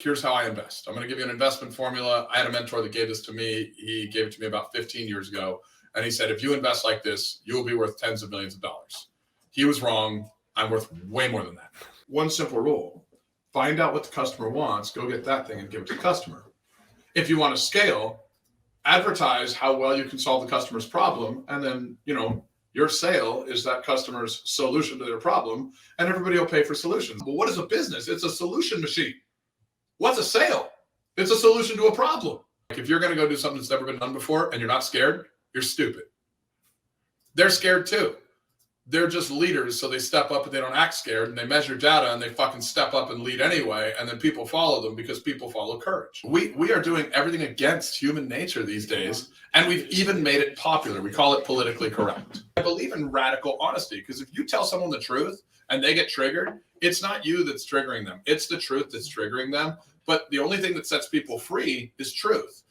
Here's how I invest. I'm going to give you an investment formula. I had a mentor that gave this to me. He gave it to me about 15 years ago. And he said, if you invest like this, you'll be worth tens of millions of dollars. He was wrong. I'm worth way more than that. One simple rule: find out what the customer wants, go get that thing and give it to the customer. If you want to scale, advertise how well you can solve the customer's problem. And then, your sale is that customer's solution to their problem, and everybody will pay for solutions. But what is a business? It's a solution machine. What's a sale? It's a solution to a problem. Like if you're going to go do something that's never been done before and you're not scared, you're stupid. They're scared too. They're just leaders, so they step up and they don't act scared, and they measure data and they fucking step up and lead anyway, and then people follow them because people follow courage. We are doing everything against human nature these days, and we've even made it popular. We call it politically correct. I believe in radical honesty, because if you tell someone the truth and they get triggered, it's not you that's triggering them. It's the truth that's triggering them. But the only thing that sets people free is truth.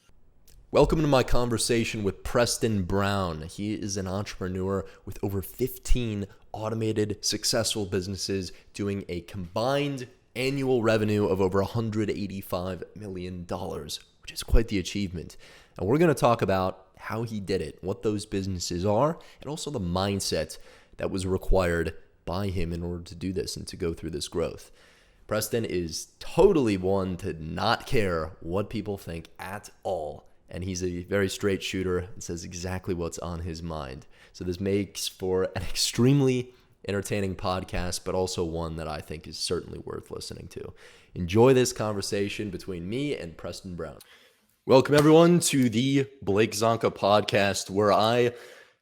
Welcome to my conversation with Preston Brown. He is an entrepreneur with over 15 automated successful businesses doing a combined annual revenue of over $185 million, which is quite the achievement. And we're going to talk about how he did it, what those businesses are, and also the mindset that was required by him in order to do this and to go through this growth. Preston is totally one to not care what people think at all. And he's a very straight shooter and says exactly what's on his mind. So this makes for an extremely entertaining podcast, but also one that I think is certainly worth listening to. Enjoy this conversation between me and Preston Brown. Welcome, everyone, to the Blake Zonka podcast, where I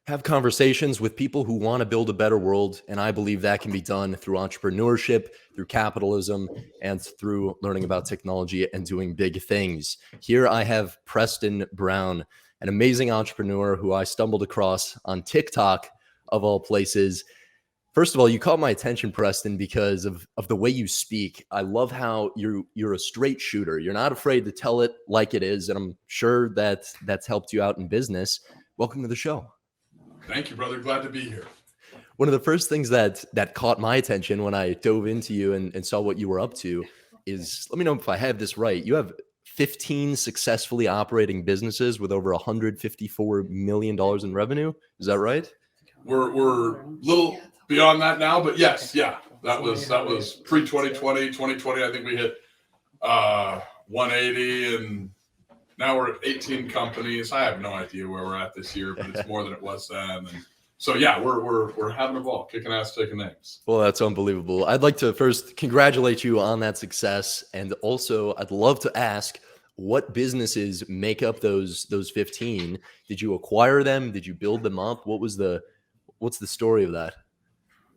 have conversations with people who want to build a better world, and I believe that can be done through entrepreneurship, through capitalism, and through learning about technology and doing big things. Here I have Preston Brown, an amazing entrepreneur who I stumbled across on TikTok, of all places. First of all, you caught my attention, Preston, because of the way you speak. I love how you're a straight shooter. You're not afraid to tell it like it is, and I'm sure that's helped you out in business. Welcome to the show. Thank you, brother. Glad to be here. One of the first things that caught my attention when I dove into you and saw what you were up to is, let me know if I have this right, you have 15 successfully operating businesses with over $154 million in revenue. Is that right? We're a little beyond that now, but yes, yeah. That was pre-2020, 2020. I think we hit 180, and now we're at 18 companies. I have no idea where we're at this year, but it's more than it was then. And so yeah, we're having a ball, kicking ass, taking names. Well, that's unbelievable. I'd like to first congratulate you on that success, and also I'd love to ask, what businesses make up those 15? Did you acquire them? Did you build them up? What's the story of that?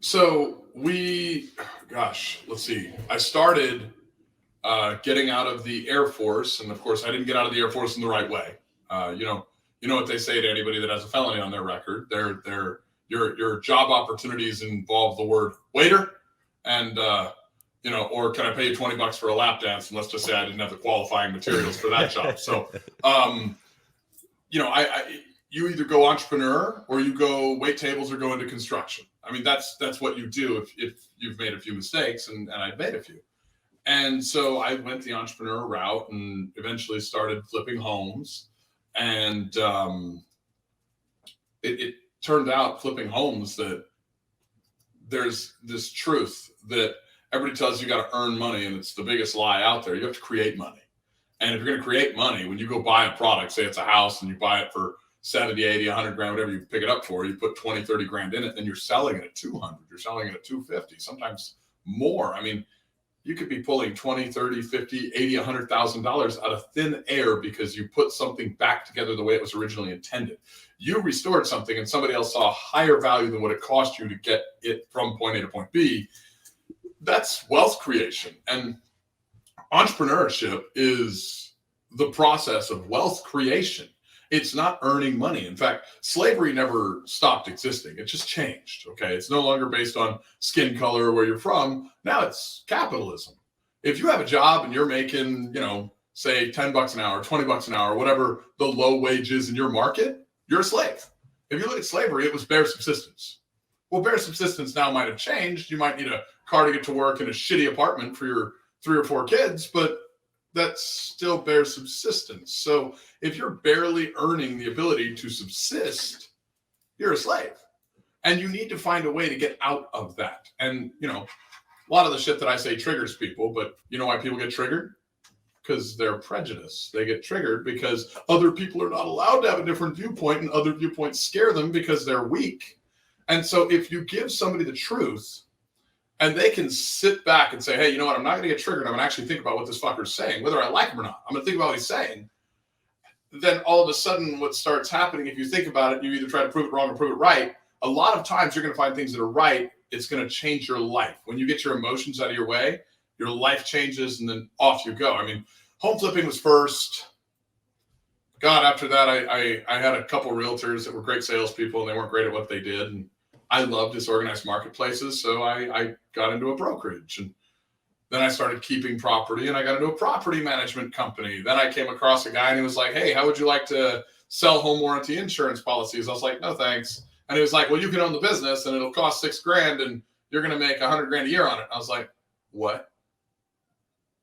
So let's see. I started getting out of the Air Force, and of course, I didn't get out of the Air Force in the right way. You know what they say to anybody that has a felony on their record. Your job opportunities involve the word waiter, and or can I pay you $20 for a lap dance? And let's just say I didn't have the qualifying materials for that job. So, you either go entrepreneur or you go wait tables or go into construction. I mean, that's what you do if you've made a few mistakes, and I've made a few. And so I went the entrepreneur route and eventually started flipping homes. And it turned out, flipping homes, that there's this truth that everybody tells you got to earn money, and it's the biggest lie out there. You have to create money. And if you're going to create money, when you go buy a product, say it's a house, and you buy it for 70, 80, 100 grand, whatever you pick it up for, you put 20, 30 grand in it, then you're selling it at 200, you're selling it at 250, sometimes more. I mean, you could be pulling 20, 30, 50, 80, $100,000 out of thin air because you put something back together the way it was originally intended. You restored something and somebody else saw a higher value than what it cost you to get it from point A to point B. That's wealth creation. And entrepreneurship is the process of wealth creation. It's not earning money. In fact, slavery never stopped existing. It just changed. Okay. It's no longer based on skin color or where you're from. Now it's capitalism. If you have a job and you're making, say $10 an hour, $20 an hour, whatever the low wage is in your market, you're a slave. If you look at slavery, it was bare subsistence. Well, bare subsistence now might have changed. You might need a car to get to work and a shitty apartment for your 3 or 4 kids, but that still bears subsistence. So if you're barely earning the ability to subsist, you're a slave. And you need to find a way to get out of that. And, you know, a lot of the shit that I say triggers people, but you know why people get triggered? Because they're prejudiced. They get triggered because other people are not allowed to have a different viewpoint, and other viewpoints scare them because they're weak. And so if you give somebody the truth and they can sit back and say, hey, you know what, I'm not going to get triggered. I'm going to actually think about what this fucker's saying, whether I like him or not. I'm going to think about what he's saying. Then all of a sudden what starts happening, if you think about it, you either try to prove it wrong or prove it right. A lot of times you're going to find things that are right. It's going to change your life. When you get your emotions out of your way, your life changes, and then off you go. I mean, home flipping was first. God, after that, I had a couple realtors that were great salespeople, and they weren't great at what they did. And I loved disorganized marketplaces, so I got into a brokerage. And then I started keeping property, and I got into a property management company. Then I came across a guy, and he was like, hey, how would you like to sell home warranty insurance policies? I was like, no, thanks. And he was like, well, you can own the business, and it'll cost $6,000, and you're going to make $100,000 a year on it. I was like, what?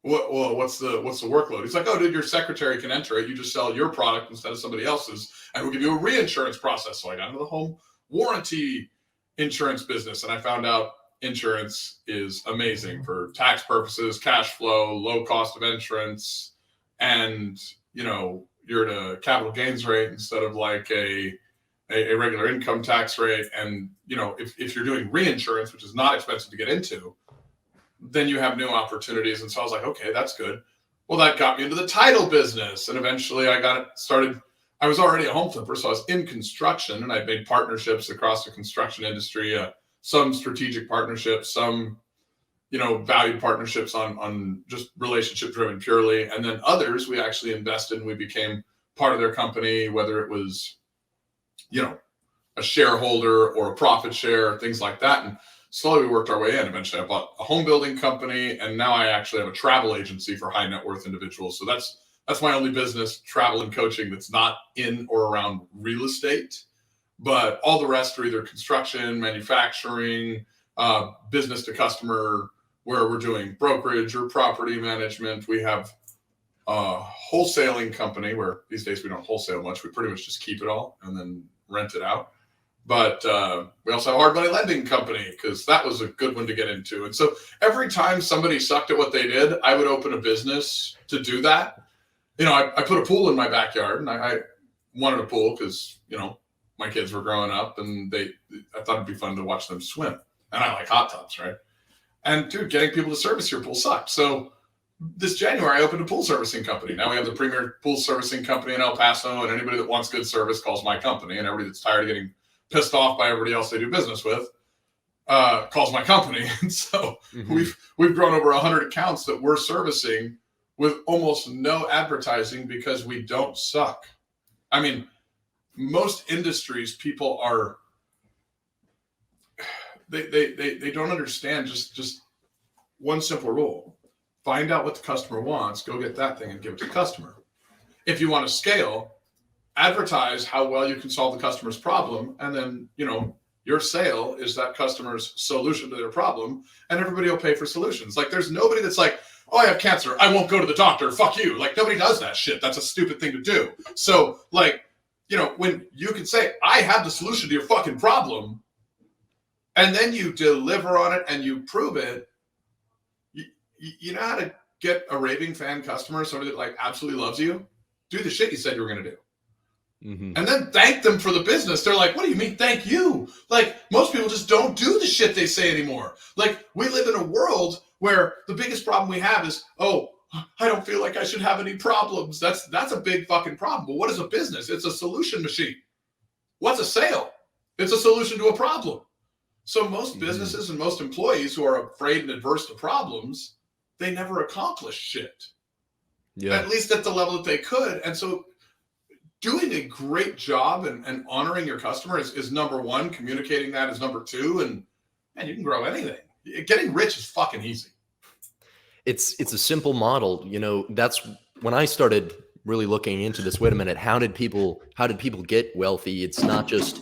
Well, what's the workload? He's like, oh, dude, your secretary can enter it. You just sell your product instead of somebody else's, and we'll give you a reinsurance process. So I got into the home warranty insurance business, and I found out insurance is amazing for tax purposes, cash flow, low cost of insurance, and you know, you're at a capital gains rate instead of like a regular income tax rate. And you know, if you're doing reinsurance, which is not expensive to get into, then you have new opportunities. And so I was like, okay, that's good. Well, that got me into the title business, and eventually I got it started. I was already a home flipper, so I was in construction, and I made partnerships across the construction industry, some strategic partnerships, some, you know, valued partnerships on just relationship driven purely. And then others we actually invested and we became part of their company, whether it was, you know, a shareholder or a profit share, things like that. And slowly we worked our way in. Eventually I bought a home building company, and now I actually have a travel agency for high net worth individuals. So that's my only business, travel and coaching, that's not in or around real estate. But all the rest are either construction, manufacturing, business to customer, where we're doing brokerage or property management. We have a wholesaling company where these days we don't wholesale much. We pretty much just keep it all and then rent it out. But we also have a hard money lending company, because that was a good one to get into. And so every time somebody sucked at what they did, I would open a business to do that. You know, I put a pool in my backyard, and I wanted a pool because, you know, my kids were growing up, and I thought it'd be fun to watch them swim. And I like hot tubs, right? And dude, getting people to service your pool sucked. So this January, I opened a pool servicing company. Now we have the premier pool servicing company in El Paso, and anybody that wants good service calls my company, and everybody that's tired of getting pissed off by everybody else they do business with calls my company. And so we've grown over 100 accounts that we're servicing with almost no advertising, because we don't suck. I mean, most industries, people are, they don't understand just one simple rule. Find out what the customer wants, go get that thing and give it to the customer. If you want to scale, advertise how well you can solve the customer's problem, and then, you know, your sale is that customer's solution to their problem, and everybody will pay for solutions. Like, there's nobody that's like, oh, I have cancer, I won't go to the doctor, fuck you. Like, nobody does that shit. That's a stupid thing to do. So, like, you know, when you can say, I have the solution to your fucking problem, and then you deliver on it and you prove it, you know how to get a raving fan customer, somebody that like absolutely loves you? Do the shit you said you were going to do. And then thank them for the business. They're like, what do you mean thank you? Like, most people just don't do the shit they say anymore. Like, we live in a world where the biggest problem we have is, oh, I don't feel like I should have any problems. That's a big fucking problem. But what is a business? It's a solution machine. What's a sale? It's a solution to a problem. So most businesses and most employees who are afraid and adverse to problems, they never accomplish shit. At least at the level that they could. And so doing a great job and honoring your customer is number one. Communicating that is number two. And man, you can grow anything. Getting rich is fucking easy. It's a simple model. You know, that's when I started really looking into this. Wait a minute, how did people get wealthy? It's not just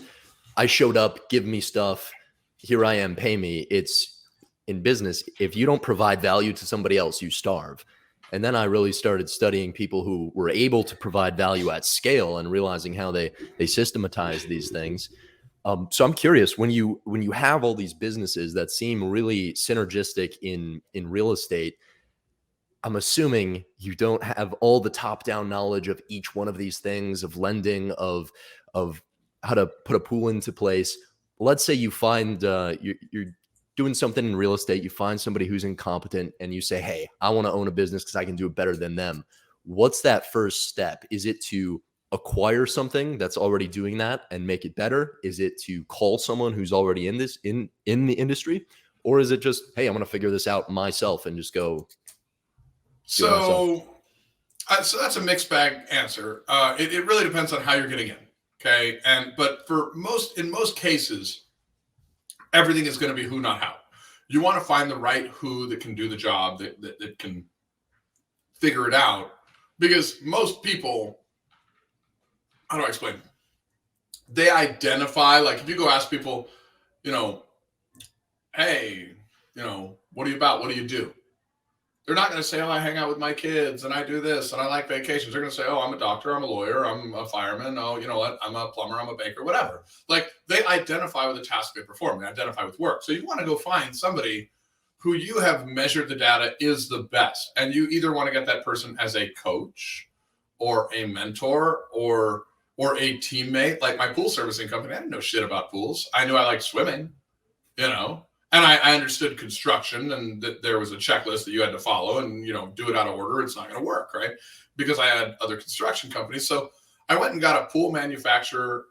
I showed up, give me stuff, here I am, pay me. It's in business. If you don't provide value to somebody else, you starve. And then I really started studying people who were able to provide value at scale and realizing how they systematize these things. So I'm curious, when you have all these businesses that seem really synergistic in real estate, I'm assuming you don't have all the top-down knowledge of each one of these things, of lending, of how to put a pool into place. Let's say you find you're doing something in real estate, you find somebody who's incompetent, and you say, "Hey, I want to own a business because I can do it better than them." What's that first step? Is it to acquire something that's already doing that and make it better? Is it to call someone who's already in the industry, or is it just, "Hey, I'm going to figure this out myself and just go"? So that's a mixed bag answer. It really depends on how you're getting in. Okay. But in most cases, everything is going to be who, not how. You want to find the right who that can do the job, that can figure it out. Because most people, how do I explain? They identify, like if you go ask people, hey, what are you about? What do you do? They're not going to say, "Oh, I hang out with my kids and I do this and I like vacations." They're going to say, "Oh, I'm a doctor, I'm a lawyer, I'm a fireman. Oh, you know what? I'm a plumber, I'm a baker," whatever. Like they identify with the task they perform. They identify with work. So you want to go find somebody who you have measured the data is the best. And you either want to get that person as a coach or a mentor or a teammate. Like my pool servicing company, I didn't know shit about pools. I knew I liked swimming, and I understood construction and that there was a checklist that you had to follow, and, do it out of order. It's not going to work, right? Because I had other construction companies. So I went and got a pool manufacturer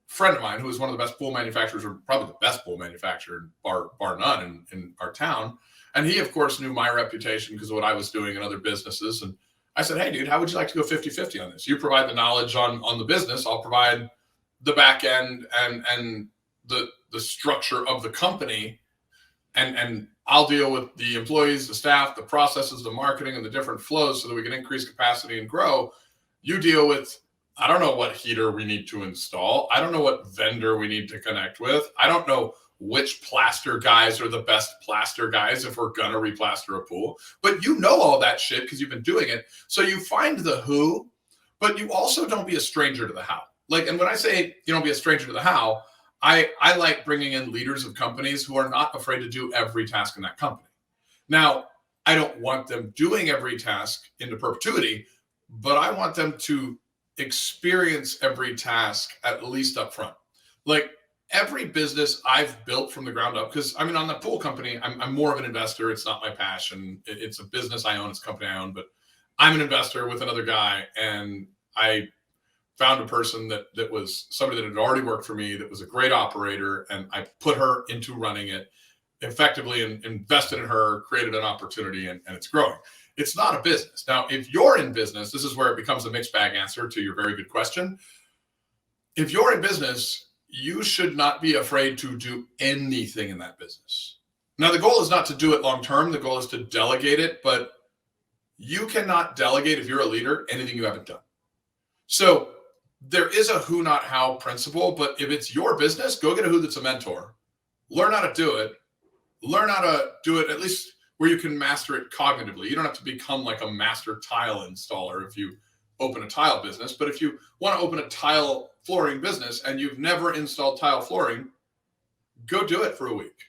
friend of mine who was one of the best pool manufacturers, or probably the best pool manufacturer, bar none, in our town. And he, of course, knew my reputation because of what I was doing in other businesses. And I said, "Hey, dude, how would you like to go 50-50 on this? You provide the knowledge on the business. I'll provide the back end and the structure of the company. And I'll deal with the employees, the staff, the processes, the marketing, and the different flows so that we can increase capacity and grow. You deal with, I don't know what heater we need to install. I don't know what vendor we need to connect with. I don't know which plaster guys are the best plaster guys if we're going to replaster a pool. But you know all that shit because you've been doing it. So you find the who, but you also don't be a stranger to the how. Like, and when I say you don't be a stranger to the how, I like bringing in leaders of companies who are not afraid to do every task in that company. Now, I don't want them doing every task into perpetuity, but I want them to experience every task at least up front. Like every business I've built from the ground up, because on the pool company, I'm more of an investor. It's not my passion. It's a business I own. It's a company I own, but I'm an investor with another guy, and I found a person that was somebody that had already worked for me, that was a great operator, and I put her into running it effectively and invested in her, created an opportunity, and it's growing. It's not a business. Now, if you're in business, this is where it becomes a mixed bag answer to your very good question. If you're in business, you should not be afraid to do anything in that business. Now, the goal is not to do it long term. The goal is to delegate it, but you cannot delegate, if you're a leader, anything you haven't done. So there is a who, not how principle, but if it's your business, go get a who that's a mentor. Learn how to do it. Learn how to do it at least where you can master it cognitively. You don't have to become like a master tile installer if you open a tile business. But if you want to open a tile flooring business and you've never installed tile flooring, go do it for a week.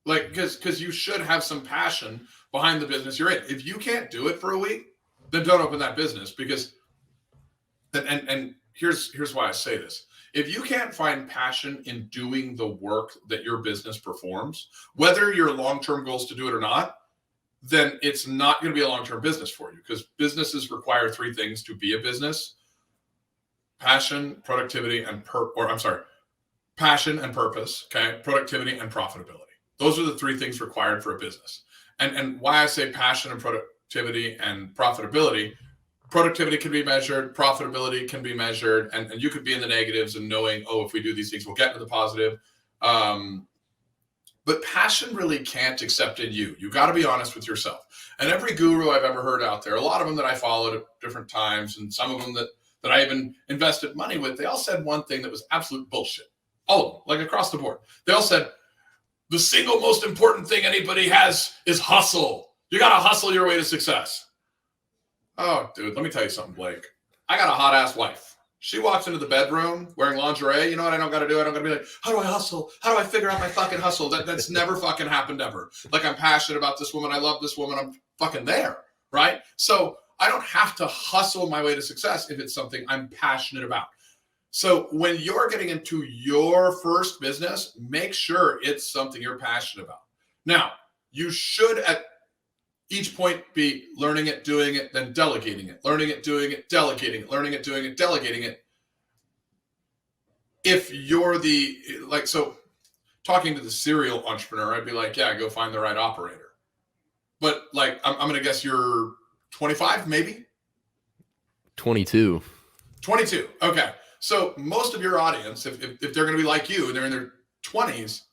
Like, because you should have some passion behind the business you're in. If you can't do it for a week, then don't open that business, because and here's why I say this. If you can't find passion in doing the work that your business performs, whether your long-term goal is to do it or not, then it's not going to be a long-term business for you, because businesses require three things to be a business: passion, productivity, passion and purpose, okay? Productivity and profitability. Those are the three things required for a business. And why I say passion and productivity and profitability: productivity can be measured, profitability can be measured, and you could be in the negatives and knowing, oh, if we do these things, we'll get into the positive. But passion really can't accept in you. You got to be honest with yourself. And every guru I've ever heard out there, a lot of them that I followed at different times, and some of them that I even invested money with, they all said one thing that was absolute bullshit. All of them, like across the board. They all said, the single most important thing anybody has is hustle. You got to hustle your way to success. Oh, dude, let me tell you something, Blake. I got a hot ass wife. She walks into the bedroom wearing lingerie. You know what I don't got to do? I don't got to be like, how do I hustle? How do I figure out my fucking hustle? That's never fucking happened ever. Like, I'm passionate about this woman. I love this woman. I'm fucking there, right? So I don't have to hustle my way to success if it's something I'm passionate about. So when you're getting into your first business, make sure it's something you're passionate about. Now, you should at each point be learning it, doing it, then delegating it, learning it, doing it, delegating it, learning it, doing it, delegating it. If you're so talking to the serial entrepreneur, I'd be like, yeah, go find the right operator. But like, I'm going to guess you're 25, maybe? 22. 22. Okay. So most of your audience, if they're going to be like you and they're in their 20s,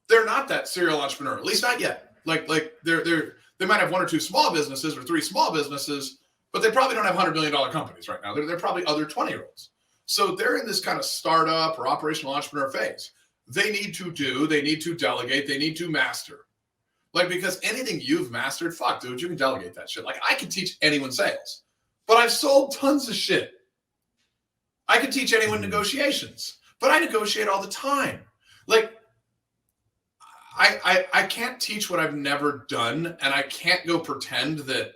they're not that serial entrepreneur, at least not yet. Like they might have one or two small businesses or three small businesses, but they probably don't have $100 million companies right now. They're probably other 20-year-olds. So they're in this kind of startup or operational entrepreneur phase. They need to delegate, they need to master. Like, because anything you've mastered, fuck, dude, you can delegate that shit. Like, I can teach anyone sales, but I've sold tons of shit. I can teach anyone negotiations, but I negotiate all the time. Like, I can't teach what I've never done, and I can't go pretend that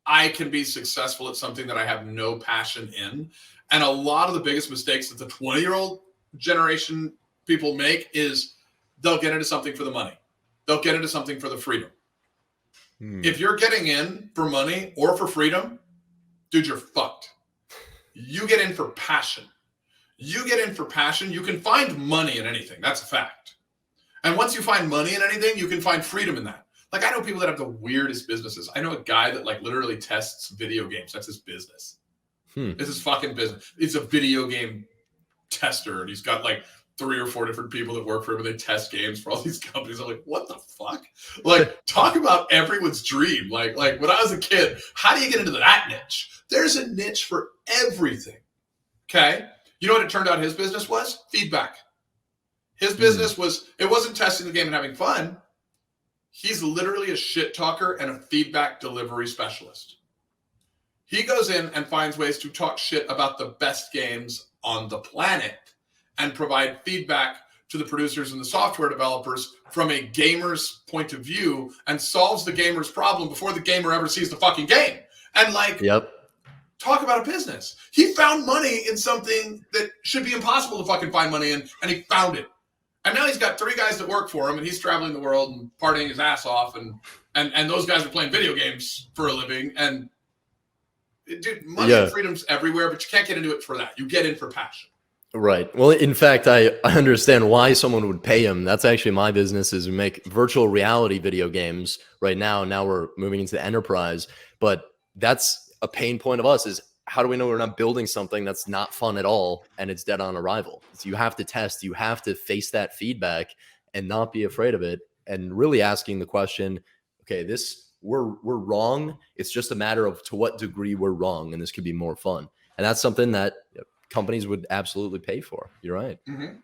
I can be successful at something that I have no passion in. And a lot of the biggest mistakes that the 20-year-old generation people make is they'll get into something for the money. They'll get into something for the freedom. If you're getting in for money or for freedom, dude, you're fucked. You get in for passion. You can find money in anything. That's a fact. And once you find money in anything, you can find freedom in that. Like, I know people that have the weirdest businesses. I know a guy that like literally tests video games. That's his business. It's his fucking business. It's a video game tester. And he's got like 3 or 4 different people that work for him and they test games for all these companies. I'm like, what the fuck? Like, talk about everyone's dream. Like when I was a kid, how do you get into that niche? There's a niche for everything. Okay. You know what it turned out his business was? Feedback. His business it wasn't testing the game and having fun. He's literally a shit talker and a feedback delivery specialist. He goes in and finds ways to talk shit about the best games on the planet and provide feedback to the producers and the software developers from a gamer's point of view and solves the gamer's problem before the gamer ever sees the fucking game. And talk about a business. He found money in something that should be impossible to fucking find money in, and he found it. And now he's got 3 guys that work for him, and he's traveling the world and partying his ass off, and those guys are playing video games for a living. And dude, money and freedom's everywhere, but you can't get into it for that. You get in for passion. Right. Well, in fact, I understand why someone would pay him. That's actually my business, is we make virtual reality video games right now. Now we're moving into the enterprise, but that's a pain point of us, is how do we know we're not building something that's not fun at all and it's dead on arrival? So you have to test, you have to face that feedback and not be afraid of it, and really asking the question, okay, we're wrong. It's just a matter of to what degree we're wrong, and this could be more fun. And that's something that companies would absolutely pay for. You're right. Mm-hmm.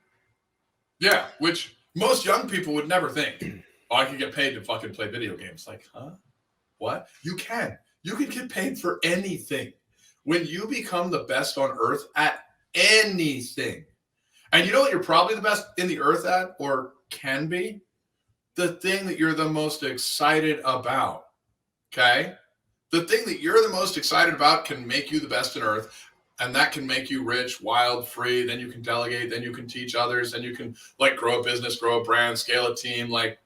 Yeah, which most young people would never think. Oh, I can get paid to fucking play video games. Like, huh? What? You can. You can get paid for anything. When you become the best on earth at anything, and you know what you're probably the best in the earth at, or can be? The thing that you're the most excited about, okay? The thing that you're the most excited about can make you the best in earth, and that can make you rich, wild, free. Then you can delegate, then you can teach others, then you can like grow a business, grow a brand, scale a team, like,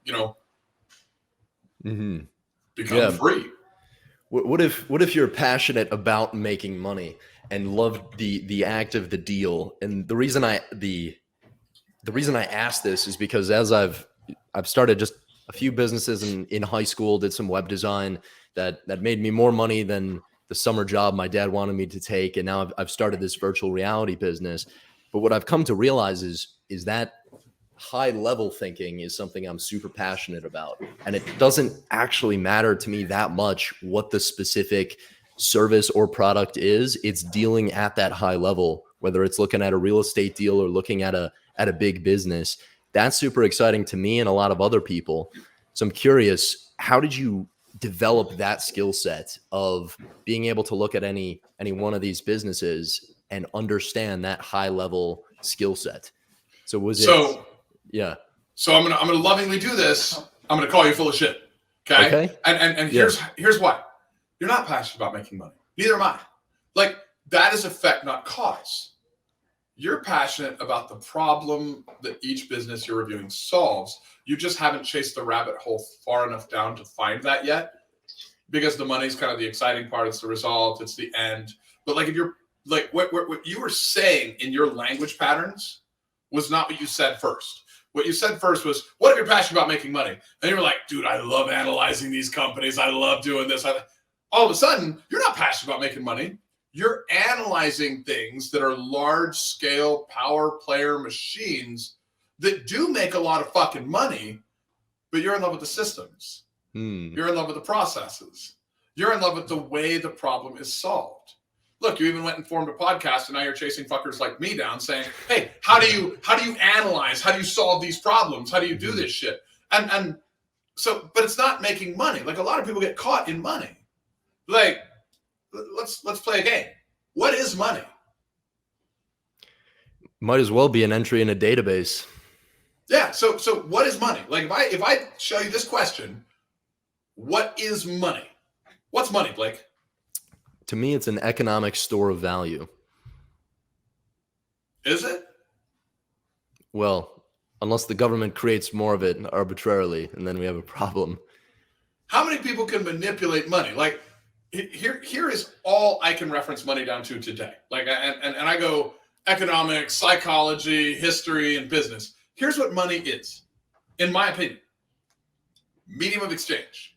become free. What if you're passionate about making money and love the act of the deal? And the reason I ask this is because as I've started just a few businesses in high school, did some web design that made me more money than the summer job my dad wanted me to take, and now I've started this virtual reality business. But what I've come to realize is that high level thinking is something I'm super passionate about. And it doesn't actually matter to me that much what the specific service or product is. It's dealing at that high level, whether it's looking at a real estate deal or looking at a big business. That's super exciting to me and a lot of other people. So I'm curious, how did you develop that skill set of being able to look at any one of these businesses and understand that high level skill set? So was it? Yeah. So I'm gonna lovingly do this. I'm gonna call you full of shit. Okay. Okay. And here's why. You're not passionate about making money. Neither am I. Like, that is effect, not cause. You're passionate about the problem that each business you're reviewing solves. You just haven't chased the rabbit hole far enough down to find that yet, because the money's kind of the exciting part. It's the result. It's the end. But like, if you're like, what you were saying in your language patterns was not what you said first. What you said first was, what if you're passionate about making money? And you were like, dude, I love analyzing these companies. I love doing this. All of a sudden, you're not passionate about making money. You're analyzing things that are large-scale power player machines that do make a lot of fucking money, but you're in love with the systems. You're in love with the processes. You're in love with the way the problem is solved. Look, you even went and formed a podcast, and now you're chasing fuckers like me down saying, hey, how do you analyze? How do you solve these problems? How do you do this shit? And so, but it's not making money. Like, a lot of people get caught in money. Like, let's play a game. What is money? Might as well be an entry in a database. Yeah. So what is money? Like, if I show you this question, what is money? What's money, Blake? To me, it's an economic store of value. Is it? Well, unless the government creates more of it arbitrarily, and then we have a problem. How many people can manipulate money? Like, here is all I can reference money down to today. Like, and I go economics, psychology, history, and business. Here's what money is, in my opinion: medium of exchange.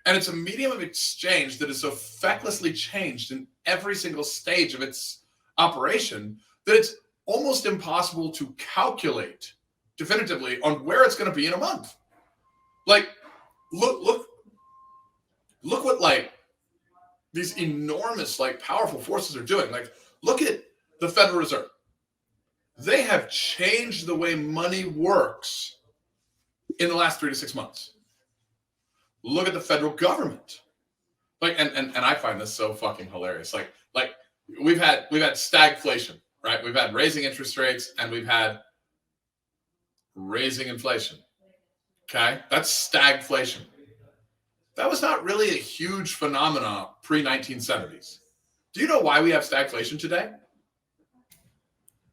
And it's a medium of exchange that is so fecklessly changed in every single stage of its operation that it's almost impossible to calculate definitively on where it's going to be in a month. Like, look what, like, these enormous, like, powerful forces are doing. Like, look at the Federal Reserve. They have changed the way money works in the last 3 to 6 months. Look at the federal government. Like, and I find this so fucking hilarious. Like we've had stagflation, right? We've had raising interest rates, and we've had raising inflation. Okay? That's stagflation. That was not really a huge phenomenon pre-1970s. Do you know why we have stagflation today?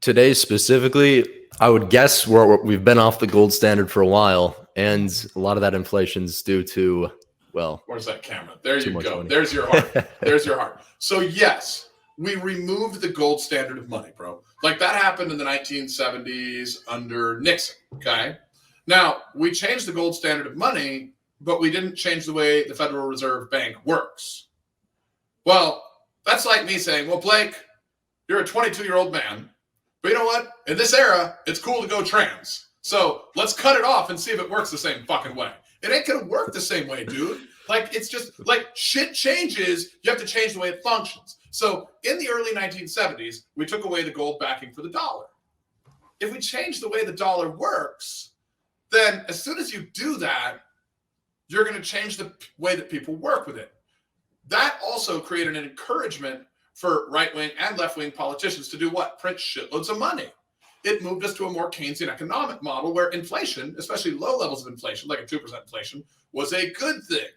Today specifically, I would guess we've been off the gold standard for a while, and a lot of that inflation is due to, well... Where's that camera? There you go. Money. There's your heart. There's your heart. So yes, we removed the gold standard of money, bro. Like, that happened in the 1970s under Nixon, okay? Now, we changed the gold standard of money, but we didn't change the way the Federal Reserve Bank works. Well, that's like me saying, well, Blake, you're a 22-year-old man, but you know what? In this era, it's cool to go trans. So let's cut it off and see if it works the same fucking way. It ain't going to work the same way, dude. Like, it's just, like, shit changes. You have to change the way it functions. So in the early 1970s, we took away the gold backing for the dollar. If we change the way the dollar works, then as soon as you do that, you're going to change the way that people work with it. That also created an encouragement for right-wing and left-wing politicians to do what? Print shitloads of money. It moved us to a more Keynesian economic model where inflation, especially low levels of inflation, like a 2% inflation, was a good thing,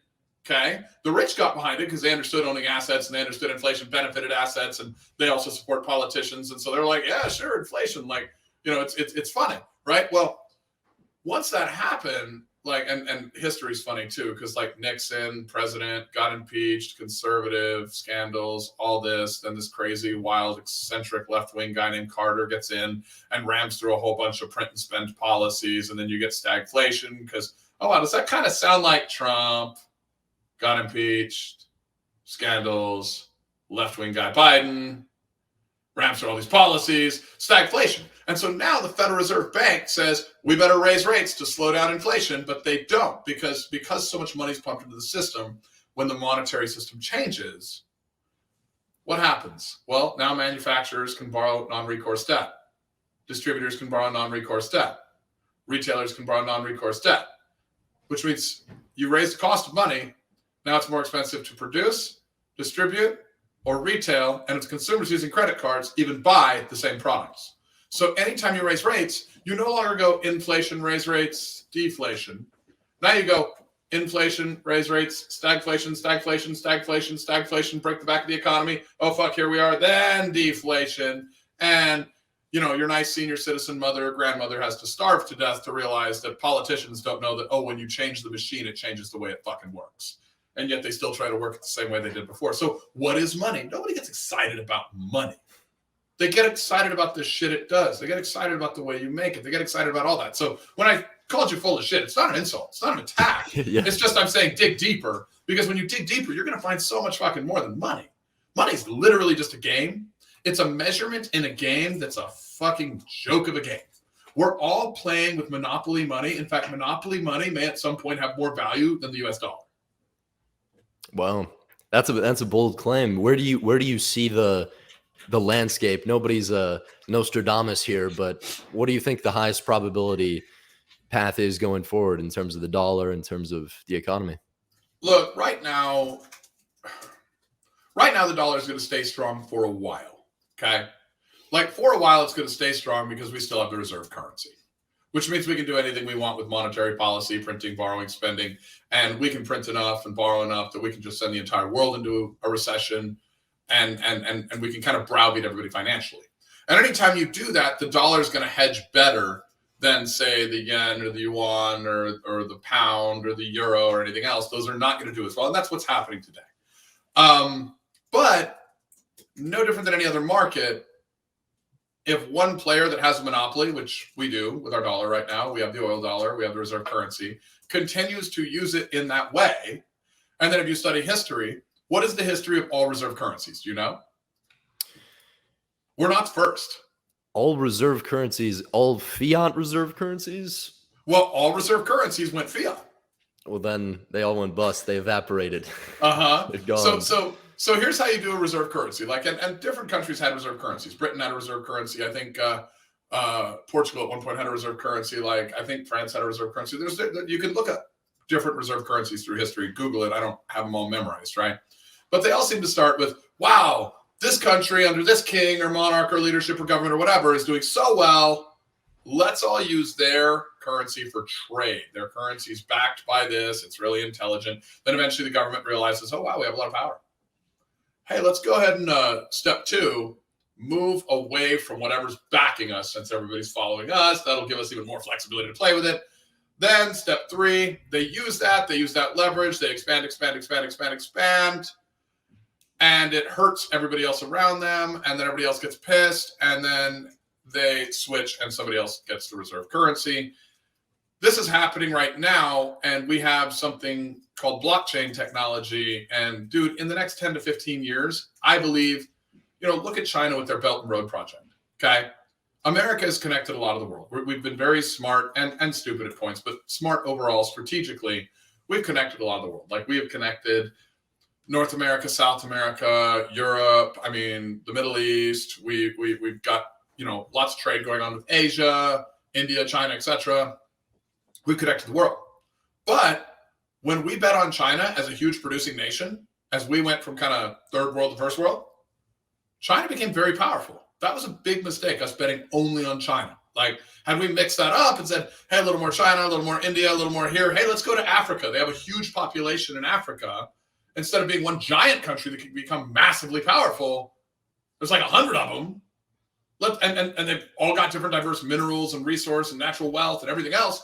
okay? The rich got behind it because they understood owning assets, and they understood inflation benefited assets, and they also support politicians. And so they're like, yeah, sure, inflation, like, you know, it's funny, right? Well, once that happened, like, and history's funny too, because like Nixon, president, got impeached, conservative, scandals, all this, then this crazy, wild, eccentric left-wing guy named Carter gets in and rams through a whole bunch of print and spend policies, and then you get stagflation because, oh wow, does that kind of sound like Trump, got impeached, scandals, left-wing guy Biden, rams through all these policies, stagflation. And so now the Federal Reserve Bank says, we better raise rates to slow down inflation, but they don't, because so much money is pumped into the system. When the monetary system changes, what happens? Well, now manufacturers can borrow non-recourse debt. Distributors can borrow non-recourse debt. Retailers can borrow non-recourse debt, which means you raise the cost of money, Now it's more expensive to produce, distribute, or retail, and it's consumers using credit cards even buy the same products. So anytime you raise rates, you no longer go inflation, raise rates, deflation. Now you go inflation, raise rates, stagflation, stagflation, stagflation, stagflation, break the back of the economy. Oh, fuck, here we are. Then deflation. And, your nice senior citizen mother or grandmother has to starve to death to realize that politicians don't know that, when you change the machine, it changes the way it fucking works. And yet they still try to work it the same way they did before. So what is money? Nobody gets excited about money. They get excited about the shit it does. They get excited about the way you make it. They get excited about all that. So when I called you full of shit, it's not an insult. It's not an attack. Yeah. It's just I'm saying dig deeper, because when you dig deeper, you're going to find so much fucking more than money. Money is literally just a game. It's a measurement in a game that's a fucking joke of a game. We're all playing with monopoly money. In fact, monopoly money may at some point have more value than the US dollar. Wow. That's a bold claim. Where do you see the landscape? Nobody's a Nostradamus here, but what do you think the highest probability path is going forward in terms of the dollar, in terms of the economy? Look, right now the dollar is going to stay strong for a while. Okay. Like for a while, it's going to stay strong because we still have the reserve currency, which means we can do anything we want with monetary policy, printing, borrowing, spending, and we can print enough and borrow enough that we can just send the entire world into a recession, and we can kind of browbeat everybody financially. And anytime you do that, the dollar is going to hedge better than, say, the yen or the yuan or the pound or the euro or anything else. Those are not going to do as well, and that's what's happening today. But no different than any other market, if one player that has a monopoly, which we do with our dollar right now, we have the oil dollar, we have the reserve currency, continues to use it in that way, and then if you study history, what is the history of all reserve currencies? Do you know? We're not first. All reserve currencies, all fiat reserve currencies? Well, all reserve currencies went fiat. Well, then they all went bust. They evaporated. Uh-huh. They're gone. So here's how you do a reserve currency. And different countries had reserve currencies. Britain had a reserve currency. I think Portugal at one point had a reserve currency. I think France had a reserve currency. You can look at different reserve currencies through history. Google it. I don't have them all memorized, right? But they all seem to start with, wow, this country under this king or monarch or leadership or government or whatever is doing so well. Let's all use their currency for trade. Their currency is backed by this. It's really intelligent. Then eventually the government realizes, oh, wow, we have a lot of power. Hey, let's go ahead and step two, move away from whatever's backing us since everybody's following us. That'll give us even more flexibility to play with it. Then step three, they use that leverage. They expand. And it hurts everybody else around them. And then everybody else gets pissed. And then they switch and somebody else gets the reserve currency. This is happening right now. And we have something called blockchain technology. And dude, in the next 10 to 15 years, I believe, look at China with their Belt and Road Project. Okay. America has connected a lot of the world. We've been very smart and stupid at points, but smart overall strategically. We've connected a lot of the world. We have connected North America, South America, Europe, the Middle East. We've got, lots of trade going on with Asia, India, China, etc. We've connected the world. But when we bet on China as a huge producing nation, as we went from kind of third world to first world, China became very powerful. That was a big mistake, us betting only on China. Had we mixed that up and said, hey, a little more China, a little more India, a little more here. Hey, let's go to Africa. They have a huge population in Africa. Instead of being one giant country that can become massively powerful, there's 100 of them. And they've all got different diverse minerals and resource and natural wealth and everything else.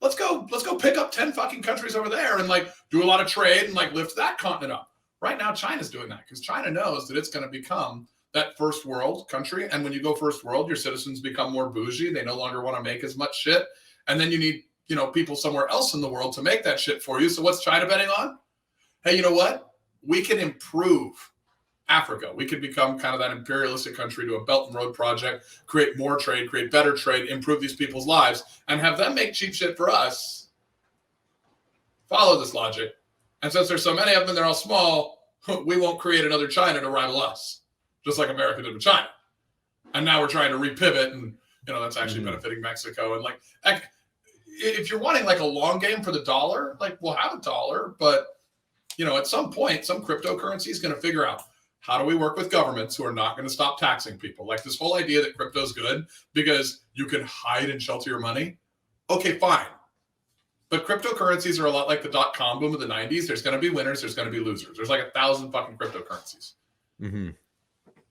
Let's go pick up 10 fucking countries over there and do a lot of trade and lift that continent up. Right now, China's doing that because China knows that it's going to become that first world country. And when you go first world, your citizens become more bougie. They no longer want to make as much shit. And then you need, people somewhere else in the world to make that shit for you. So what's China betting on? Hey, you know what? We can improve Africa. We could become kind of that imperialistic country, to a Belt and Road Project, create more trade, create better trade, improve these people's lives, and have them make cheap shit for us. Follow this logic. And since there's so many of them and they're all small, we won't create another China to rival us, just like America did with China. And now we're trying to repivot, and that's actually benefiting Mexico. And if you're wanting a long game for the dollar, we'll have a dollar, but at some point, some cryptocurrency is going to figure out how do we work with governments who are not going to stop taxing people? Like this whole idea that crypto is good because you can hide and shelter your money. Okay, fine. But cryptocurrencies are a lot like the .com boom of the 90s. There's going to be winners. There's going to be losers. There's like 1,000 fucking cryptocurrencies. Mm-hmm.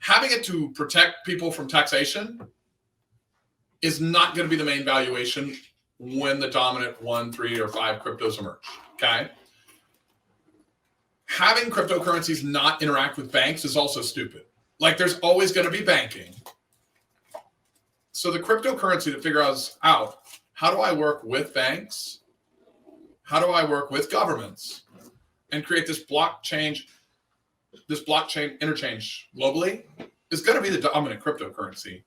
Having it to protect people from taxation is not going to be the main valuation when the dominant 1, 3, or 5 cryptos emerge. Okay. Having cryptocurrencies not interact with banks is also stupid. Like there's always going to be banking. So the cryptocurrency to figure out how do I work with banks? How do I work with governments and create this blockchain interchange globally is going to be the dominant cryptocurrency.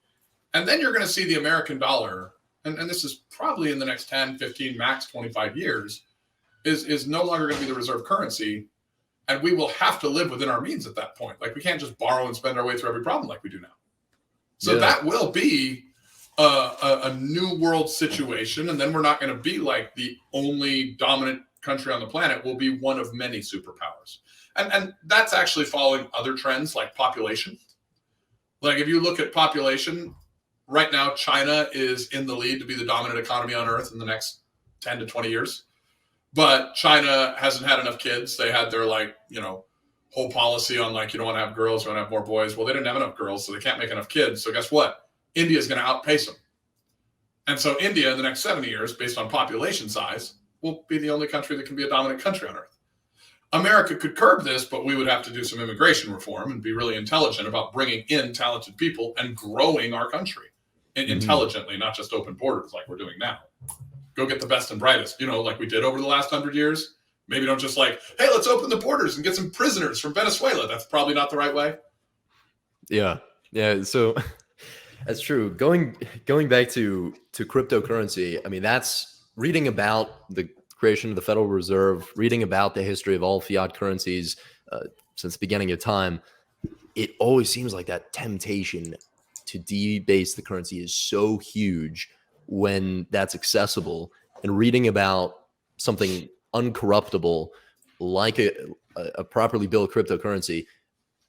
And then you're going to see the American dollar, and this is probably in the next 10, 15, max 25 years, is no longer going to be the reserve currency. And we will have to live within our means at that point. Like we can't just borrow and spend our way through every problem like we do now. So that will be a new world situation. And then we're not going to be like the only dominant country on the planet. We'll be one of many superpowers. And that's actually following other trends like population. Like if you look at population, right now, China is in the lead to be the dominant economy on Earth in the next 10 to 20 years. But China hasn't had enough kids. They had their whole policy on you don't want to have girls, you want to have more boys. Well, they didn't have enough girls, so they can't make enough kids. So guess what? India is going to outpace them. And so India in the next 70 years, based on population size, will be the only country that can be a dominant country on Earth. America could curb this, but we would have to do some immigration reform and be really intelligent about bringing in talented people and growing our country intelligently, not just open borders like we're doing now. Go get the best and brightest, like we did over the last 100 years. Maybe don't just hey, let's open the borders and get some prisoners from Venezuela. That's probably not the right way. Yeah. So that's true. Going back to cryptocurrency, I mean, that's reading about the creation of the Federal Reserve, reading about the history of all fiat currencies since the beginning of time. It always seems like that temptation to debase the currency is so huge when that's accessible, and reading about something uncorruptible like a properly built cryptocurrency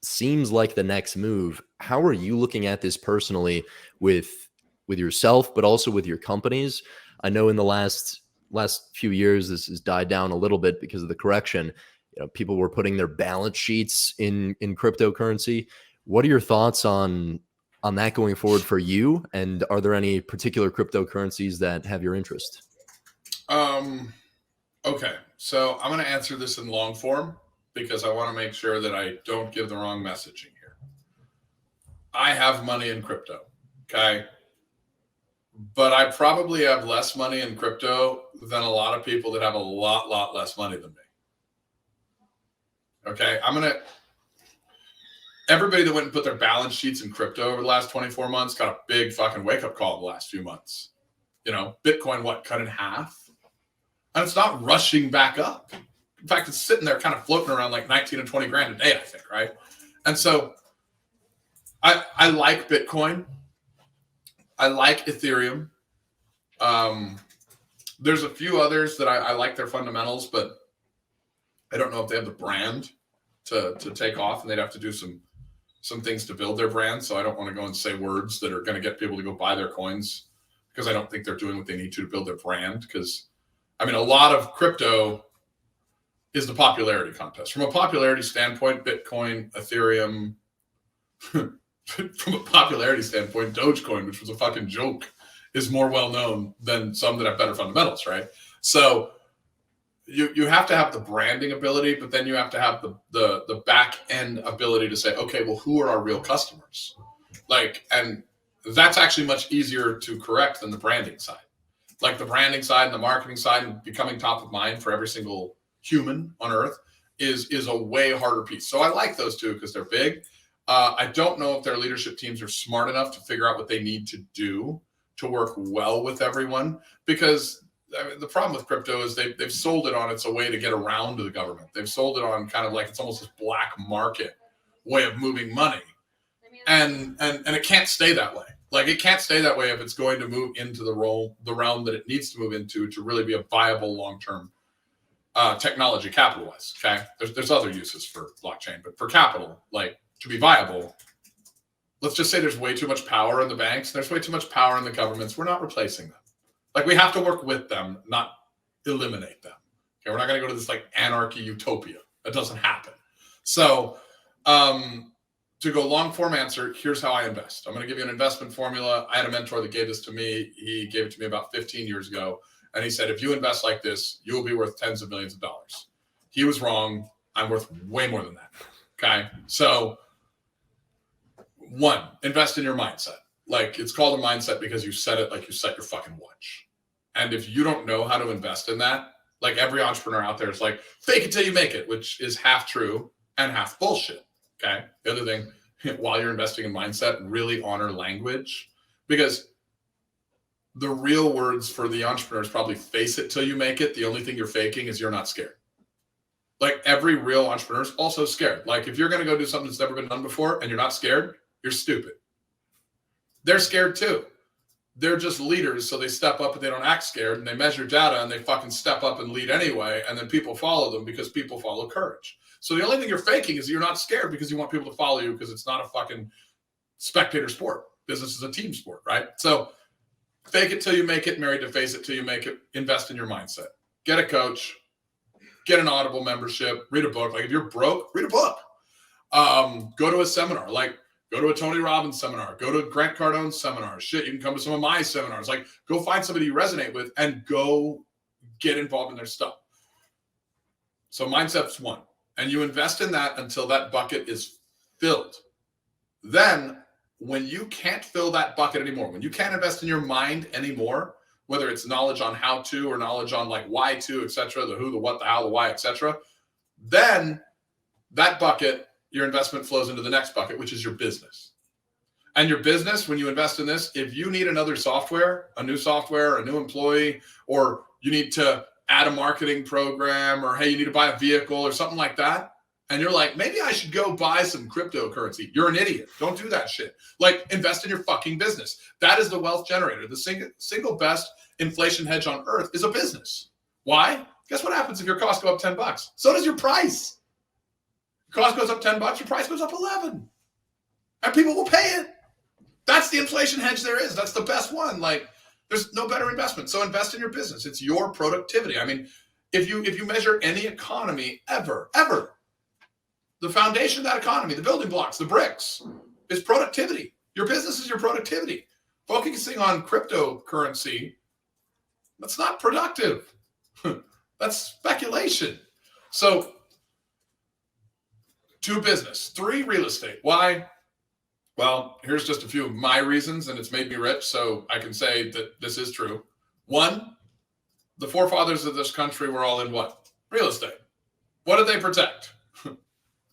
seems like the next move. How are you looking at this personally with yourself, but also with your companies? I know in the last few years, this has died down a little bit because of the correction. People were putting their balance sheets in cryptocurrency. What are your thoughts on that going forward for you? And are there any particular cryptocurrencies that have your interest? Okay. So I'm going to answer this in long form because I want to make sure that I don't give the wrong messaging here. I have money in crypto. Okay. But I probably have less money in crypto than a lot of people that have a lot less money than me. Okay. Everybody that went and put their balance sheets in crypto over the last 24 months got a big fucking wake-up call the last few months. Bitcoin, cut in half? And it's not rushing back up. In fact, it's sitting there kind of floating around like 19 and 20 grand a day, I think, right? And so I like Bitcoin. I like Ethereum. There's a few others that I like their fundamentals, but I don't know if they have the brand to take off, and they'd have to do some things to build their brand. So I don't want to go and say words that are going to get people to go buy their coins because I don't think they're doing what they need to build their brand. Because, a lot of crypto is the popularity contest. From a popularity standpoint, Bitcoin, Ethereum, from a popularity standpoint, Dogecoin, which was a fucking joke, is more well-known than some that have better fundamentals, right? So you have to have the branding ability, but then you have to have the back end ability to say, okay, well, who are our real customers? And that's actually much easier to correct than the branding side. Like the branding side and the marketing side and becoming top of mind for every single human on earth is a way harder piece. So I like those two because they're big. I don't know if their leadership teams are smart enough to figure out what they need to do to work well with everyone, because the problem with crypto is they've sold it on it's a way to get around the government. They've sold it on kind of like it's almost this black market way of moving money. And it can't stay that way. Like it can't stay that way if it's going to move into the realm that it needs to move into to really be a viable long-term technology capital-wise. Okay, there's other uses for blockchain, but for capital, like to be viable, let's just say there's way too much power in the banks. There's way too much power in the governments. We're not replacing them. Like we have to work with them, not eliminate them. Okay, we're not going to go to this like anarchy utopia. That doesn't happen. So to go long form answer, here's how I invest. I'm going to give you an investment formula. I had a mentor that gave this to me. He gave it to me about 15 years ago. And he said, if you invest like this, you will be worth tens of millions of dollars. He was wrong. I'm worth way more than that. Okay. So 1, invest in your mindset. Like it's called a mindset because you set it like you set your fucking watch. And if you don't know how to invest in that, like every entrepreneur out there is like, fake it till you make it, which is half true and half bullshit. Okay. The other thing, while you're investing in mindset, really honor language, because the real words for the entrepreneur is probably face it till you make it. The only thing you're faking is you're not scared. Like every real entrepreneur is also scared. Like if you're going to go do something that's never been done before and you're not scared, you're stupid. They're scared too. They're just leaders, so they step up and they don't act scared, and they measure data and they fucking step up and lead anyway, and then people follow them because people follow courage. So the only thing you're faking is you're not scared because you want people to follow you, because it's not a fucking spectator sport. Business is a team sport, right? So fake it till you make it, married to face it till you make it. Invest in your mindset. Get a coach, get an Audible membership, read a book. Like if you're broke, read a book. Go to a seminar. Like go to a Tony Robbins seminar. Go to Grant Cardone's seminar. Shit, you can come to some of my seminars. Like go find somebody you resonate with and go get involved in their stuff. So mindset's 1. And you invest in that until that bucket is filled. Then when you can't fill that bucket anymore, when you can't invest in your mind anymore, whether it's knowledge on how to or knowledge on like why to, etc., the who, the what, the how, the why, etc., then that bucket, your investment flows into the next bucket, which is your business. And your business, when you invest in this, if you need another software, a new employee, or you need to add a marketing program, or hey, you need to buy a vehicle or something like that, and you're like, maybe I should go buy some cryptocurrency. You're an idiot. Don't do that shit. Like invest in your fucking business. That is the wealth generator. The single best inflation hedge on earth is a business. Why? Guess what happens if your costs go up $10? So does your price. Cost goes up $10, your price goes up 11, and people will pay it. That's the inflation hedge there is. That's the best one. Like there's no better investment. So invest in your business. It's your productivity. I mean, if you measure any economy ever, the foundation of that economy, the building blocks, the bricks, is productivity. Your business is your productivity. Focusing on cryptocurrency, that's not productive. That's speculation. So 2, business. 3, real estate. Why? Well, here's just a few of my reasons, and it's made me rich, so I can say that this is true. 1, the forefathers of this country were all in what? Real estate. What did they protect?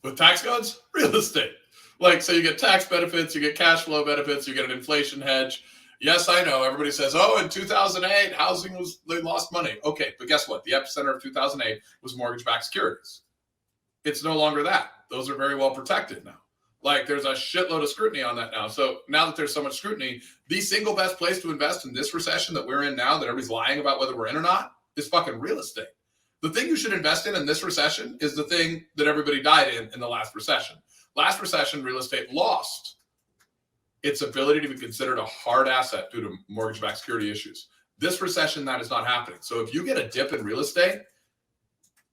With tax codes? Real estate. Like, so you get tax benefits, you get cash flow benefits, you get an inflation hedge. Yes, I know. Everybody says, oh, in 2008, they lost money. Okay, but guess what? The epicenter of 2008 was mortgage-backed securities. It's no longer that. Those are very well protected now. Like there's a shitload of scrutiny on that now. So now that there's so much scrutiny, the single best place to invest in this recession that we're in now, that everybody's lying about whether we're in or not, is fucking real estate. The thing you should invest in this recession is the thing that everybody died in the last recession. Last recession, real estate lost its ability to be considered a hard asset due to mortgage-backed security issues. This recession, that is not happening. So if you get a dip in real estate,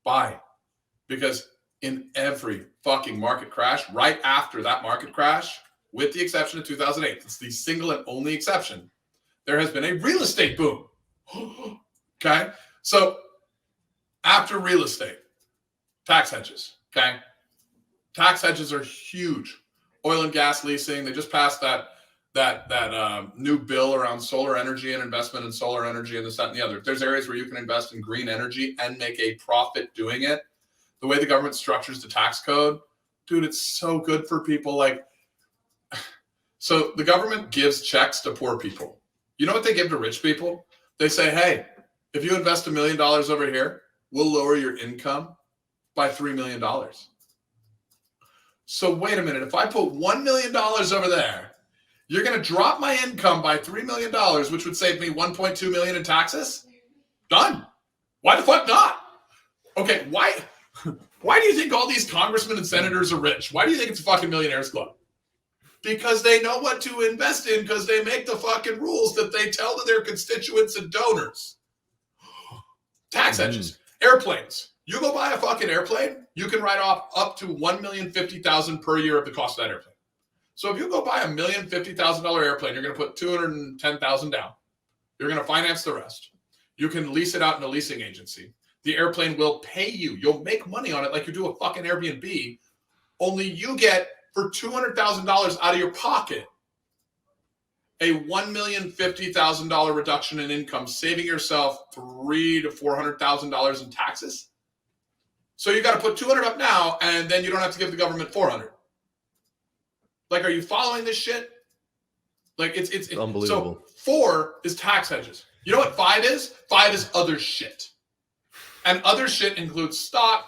buy. Because in every fucking market crash, right after that market crash, with the exception of 2008, it's the single and only exception, there has been a real estate boom. Okay? So after real estate, tax hedges, okay? Tax hedges are huge. Oil and gas leasing, they just passed that new bill around solar energy and investment in solar energy and this, that, and the other. There's areas where you can invest in green energy and make a profit doing it. The way the government structures the tax code, dude, it's so good for people. Like, so the government gives checks to poor people. You know what they give to rich people? They say, hey, if you invest $1 million over here, we'll lower your income by $3 million. So wait a minute, if I put $1 million over there, you're going to drop my income by $3 million, which would save me $1.2 million in taxes? Done. Why the fuck not? Okay, why do you think all these congressmen and senators are rich? Why do you think it's a fucking millionaires club? Because they know what to invest in, because they make the fucking rules that they tell to their constituents and donors. Tax hedges, airplanes. You go buy a fucking airplane, you can write off up to $1,050,000 per year of the cost of that airplane. So if you go buy $1,050,000 airplane, you're going to put $210,000 down. You're going to finance the rest. You can lease it out in a leasing agency. The airplane will pay you. You'll make money on it like you do a fucking Airbnb. Only you get, for $200,000 out of your pocket, a $1,050,000 reduction in income, saving yourself $300,000 to $400,000 in taxes. So you got to put 200 up now, and then you don't have to give the government 400. Like, are you following this shit? Like, it's unbelievable. So 4 is tax hedges. You know what 5 is? 5 is other shit. And other shit includes stock,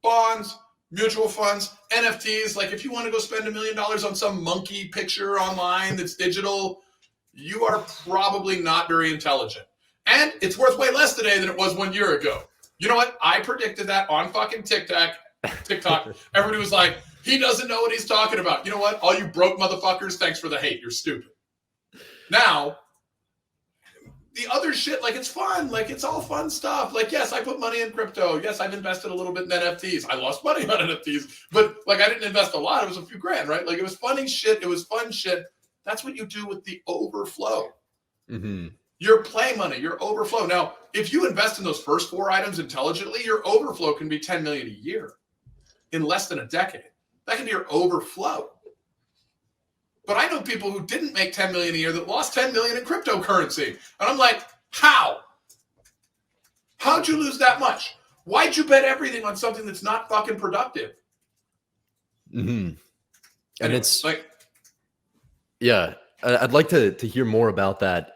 bonds, mutual funds, NFTs. Like, if you want to go spend $1 million on some monkey picture online that's digital, you are probably not very intelligent. And it's worth way less today than it was 1 year ago. You know what? I predicted that on fucking TikTok. Everybody was like, he doesn't know what he's talking about. You know what? All you broke motherfuckers, thanks for the hate. You're stupid. Now, the other shit, like, it's fun. Like, it's all fun stuff. Like, yes, I put money in crypto. Yes, I've invested a little bit in NFTs. I lost money on NFTs. But, like, I didn't invest a lot. It was a few grand, right? Like, it was funny shit. It was fun shit. That's what you do with the overflow. Mm-hmm. Your play money, your overflow. Now, if you invest in those first 4 items intelligently, your overflow can be $10 million a year in less than a decade. That can be your overflow. But I know people who didn't make $10 million a year that lost $10 million in cryptocurrency. And I'm like, how? How'd you lose that much? Why'd you bet everything on something that's not fucking productive? Mm-hmm. And it's like, yeah, I'd like to hear more about that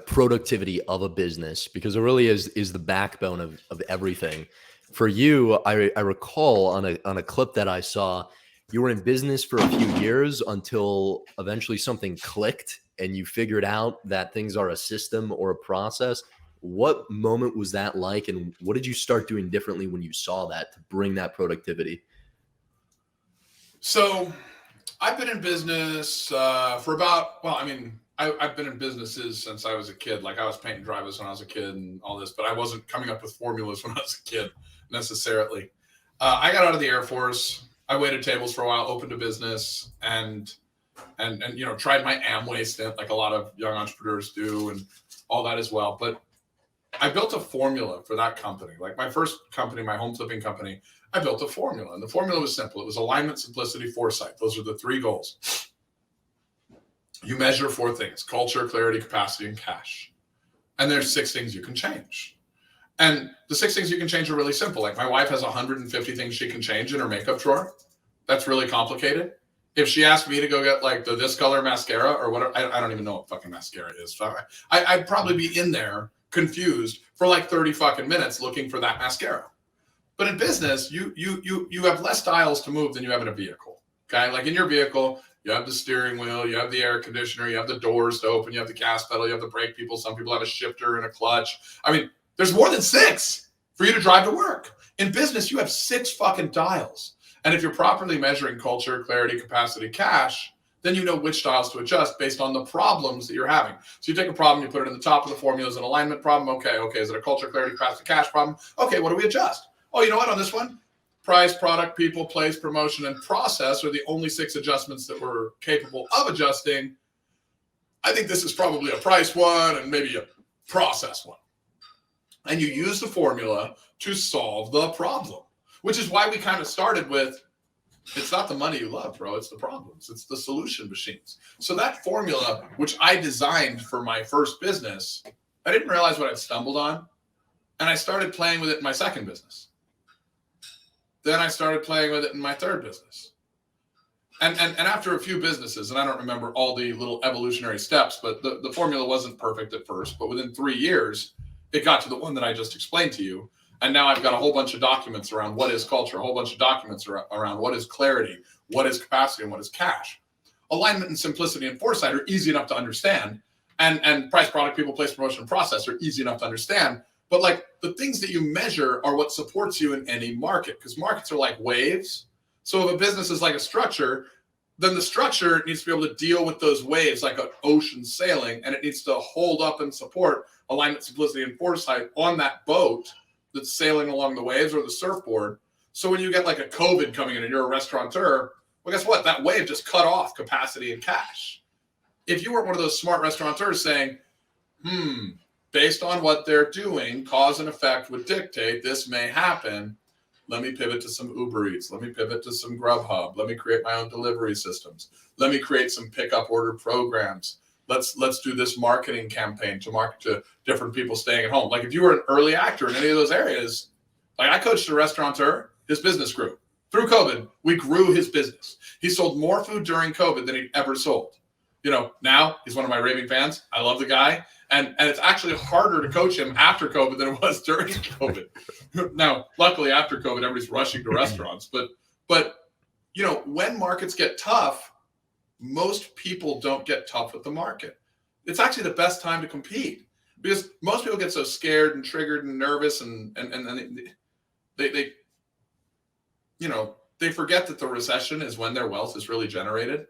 productivity of a business, because it really is the backbone of everything. For you, I recall on a clip that I saw, you were in business for a few years until eventually something clicked and you figured out that things are a system or a process. What moment was that like, and what did you start doing differently when you saw that to bring that productivity? So I've been in business for about, well, I mean, I've been in businesses since I was a kid. Like, I was painting drivers when I was a kid and all this, but I wasn't coming up with formulas when I was a kid necessarily. I got out of the Air Force. I waited tables for a while, opened a business, and you know, tried my Amway stint like a lot of young entrepreneurs do, and all that as well. But I built a formula for that company. Like, my first company, my home flipping company, I built a formula, and the formula was simple. It was alignment, simplicity, foresight. Those are the 3 goals. You measure 4 things: culture, clarity, capacity, and cash. And there's 6 things you can change. And the 6 things you can change are really simple. Like, my wife has 150 things she can change in her makeup drawer. That's really complicated. If she asked me to go get like the this color mascara or whatever, I don't even know what fucking mascara is. So I'd probably be in there confused for like 30 fucking minutes looking for that mascara. But in business, you have less dials to move than you have in a vehicle. Okay, like in your vehicle, you have the steering wheel, you have the air conditioner, you have the doors to open, you have the gas pedal, you have the brake people. Some people have a shifter and a clutch. I mean, there's more than 6 for you to drive to work. In business, you have 6 fucking dials. And if you're properly measuring culture, clarity, capacity, cash, then you know which dials to adjust based on the problems that you're having. So you take a problem, you put it in the top of the formula as an alignment problem. Okay, is it a culture, clarity, capacity, cash problem? Okay, what do we adjust? Oh, you know what, on this one? Price, product, people, place, promotion, and process are the only 6 adjustments that we're capable of adjusting. I think this is probably a price one and maybe a process one. And you use the formula to solve the problem, which is why we kind of started with, it's not the money you love, bro. It's the problems. It's the solution machines. So that formula, which I designed for my first business, I didn't realize what I'd stumbled on. And I started playing with it in my second business. Then I started playing with it in my third business. And after a few businesses, and I don't remember all the little evolutionary steps, but the formula wasn't perfect at first. But within 3 years, it got to the one that I just explained to you. And now I've got a whole bunch of documents around what is culture, a whole bunch of documents around what is clarity, what is capacity, and what is cash. Alignment and simplicity and foresight are easy enough to understand. And price, product, people, place, promotion, and process are easy enough to understand. But like the things that you measure are what supports you in any market, because markets are like waves. So if a business is like a structure, then the structure needs to be able to deal with those waves like an ocean sailing, and it needs to hold up and support alignment, simplicity, and foresight on that boat that's sailing along the waves or the surfboard. So when you get like a COVID coming in and you're a restaurateur, well, guess what? That wave just cut off capacity and cash. If you weren't one of those smart restaurateurs saying, based on what they're doing, cause and effect would dictate this may happen. Let me pivot to some Uber Eats. Let me pivot to some Grubhub. Let me create my own delivery systems. Let me create some pickup order programs. Let's do this marketing campaign to market to different people staying at home. Like if you were an early actor in any of those areas, like I coached a restaurateur, his business grew. Through COVID, we grew his business. He sold more food during COVID than he'd ever sold. You know, now he's one of my raving fans. I love the guy. And it's actually harder to coach him after COVID than it was during COVID. Now, luckily after COVID, everybody's rushing to restaurants. But you know, when markets get tough, most people don't get tough with the market. It's actually the best time to compete because most people get so scared and triggered and nervous and they you know, they forget that the recession is when their wealth is really generated.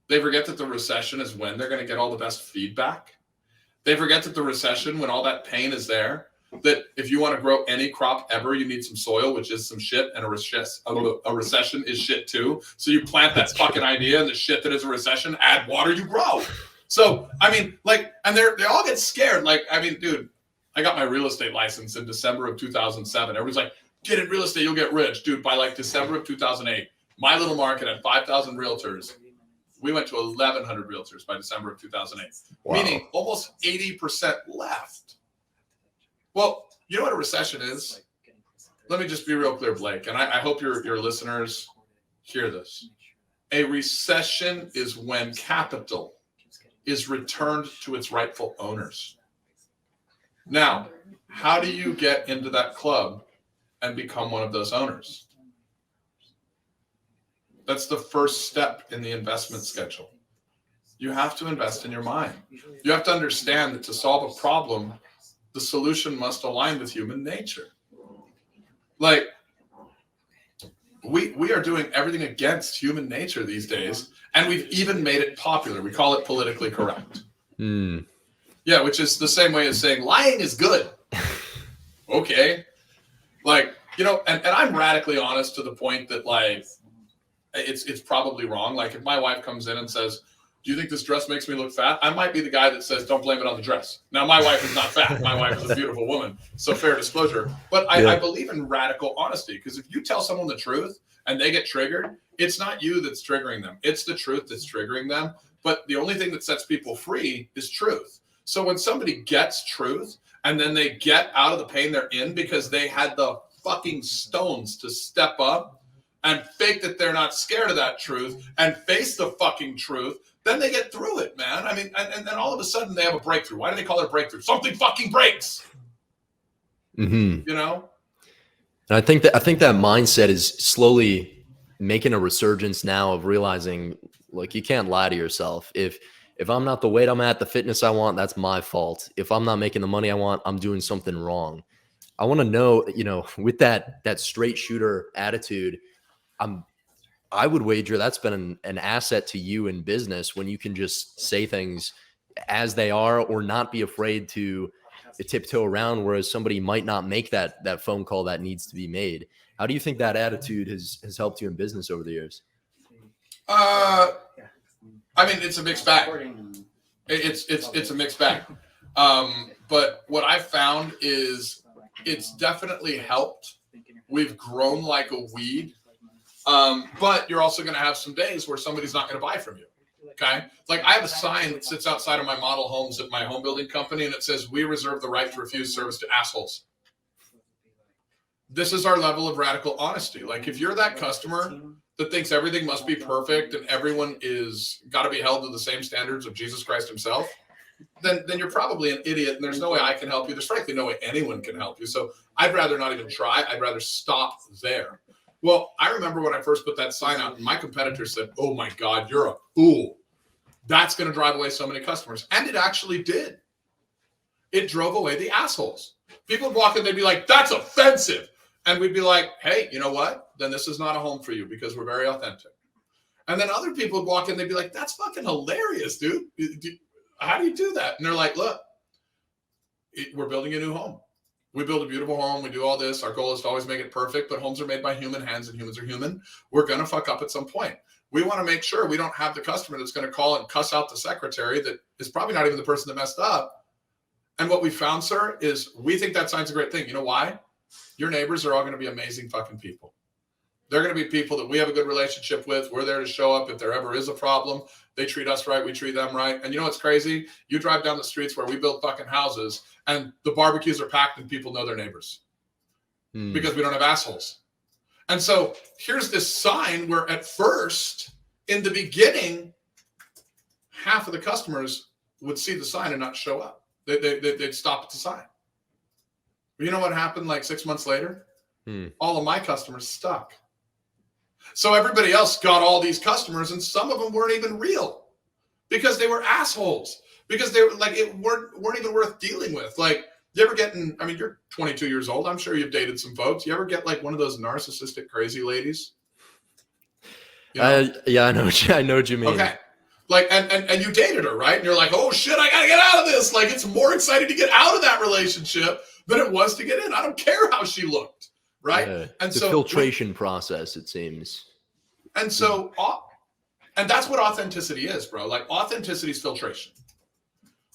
They forget that the recession is when they're going to get all the best feedback. They forget that the recession, when all that pain is there, that if you want to grow any crop ever, you need some soil, which is some shit, and a recession is shit too. So you plant that fucking idea and the shit that is a recession, add water, you grow. So, I mean, like, and they all get scared. Like, I mean, dude, I got my real estate license in December of 2007. Everybody's like, get in real estate, you'll get rich. Dude, by like December of 2008, my little market had 5,000 realtors. We went to 1,100 realtors by December of 2008, meaning almost 80% left. Well, you know what a recession is? Let me just be real clear, Blake, and I hope your listeners hear this. A recession is when capital is returned to its rightful owners. Now, how do you get into that club and become one of those owners? That's the first step in the investment schedule. You have to invest in your mind. You have to understand that to solve a problem, the solution must align with human nature. Like, we are doing everything against human nature these days, and we've even made it popular. We call it politically correct. Yeah, which is the same way as saying lying is good. Okay. Like, you know, and I'm radically honest to the point that, like, it's probably wrong. Like if my wife comes in and says, do you think this dress makes me look fat? I might be the guy that says, don't blame it on the dress. Now, my wife is not fat. My wife is a beautiful woman. So fair disclosure. But I believe in radical honesty, because if you tell someone the truth and they get triggered, it's not you that's triggering them. It's the truth that's triggering them. But the only thing that sets people free is truth. So when somebody gets truth and then they get out of the pain they're in because they had the fucking stones to step up and fake that they're not scared of that truth and face the fucking truth, then they get through it, man. I mean, and then all of a sudden they have a breakthrough. Why do they call it a breakthrough? Something fucking breaks. You know? And I think that mindset is slowly making a resurgence now of realizing, like, you can't lie to yourself. If I'm not the weight I'm at, the fitness I want, that's my fault. If I'm not making the money I want, I'm doing something wrong. I want to know, you know, with that straight shooter attitude, I would wager that's been an asset to you in business when you can just say things as they are or not be afraid to tiptoe around, whereas somebody might not make that phone call that needs to be made. How do you think that attitude has helped you in business over the years? I mean, it's a mixed bag. It's a mixed bag. But what I've found is it's definitely helped. We've grown like a weed. But you're also going to have some days where somebody's not going to buy from you. Okay. Like I have a sign that sits outside of my model homes at my home building company, and it says, we reserve the right to refuse service to assholes. This is our level of radical honesty. Like if you're that customer that thinks everything must be perfect and everyone is got to be held to the same standards of Jesus Christ himself, then you're probably an idiot, and there's no way I can help you. There's frankly no way anyone can help you. So I'd rather not even try. I'd rather stop there. Well, I remember when I first put that sign out, and my competitor said, oh my God, you're a fool. That's going to drive away so many customers. And it actually did. It drove away the assholes. People would walk in, they'd be like, that's offensive. And we'd be like, hey, you know what? Then this is not a home for you because we're very authentic. And then other people would walk in, they'd be like, that's fucking hilarious, dude. How do you do that? And they're like, look, we're building a new home. We build a beautiful home. We do all this. Our goal is to always make it perfect, but homes are made by human hands and humans are human. We're going to fuck up at some point. We want to make sure we don't have the customer that's going to call and cuss out the secretary that is probably not even the person that messed up. And what we found, sir, is we think that sign's a great thing. You know why? Your neighbors are all going to be amazing fucking people. They're going to be people that we have a good relationship with. We're there to show up if there ever is a problem. They treat us right. We treat them right. And you know what's crazy? You drive down the streets where we build fucking houses and the barbecues are packed and people know their neighbors because we don't have assholes. And so here's this sign where at first, in the beginning, half of the customers would see the sign and not show up. They'd stop at the sign. But you know what happened like 6 months later? All of my customers stuck. So everybody else got all these customers, and some of them weren't even real because they were assholes. Because they were like weren't even worth dealing with. Like, you ever getting? I mean, you're 22 years old. I'm sure you've dated some folks. You ever get like one of those narcissistic crazy ladies? You know? Yeah, I know what you mean. Okay, like and you dated her, right? And you're like, oh shit, I gotta get out of this. Like, it's more exciting to get out of that relationship than it was to get in. I don't care how she looked, right? Yeah, and the so filtration process, it seems. And so, and that's what authenticity is, bro. Like, authenticity is filtration.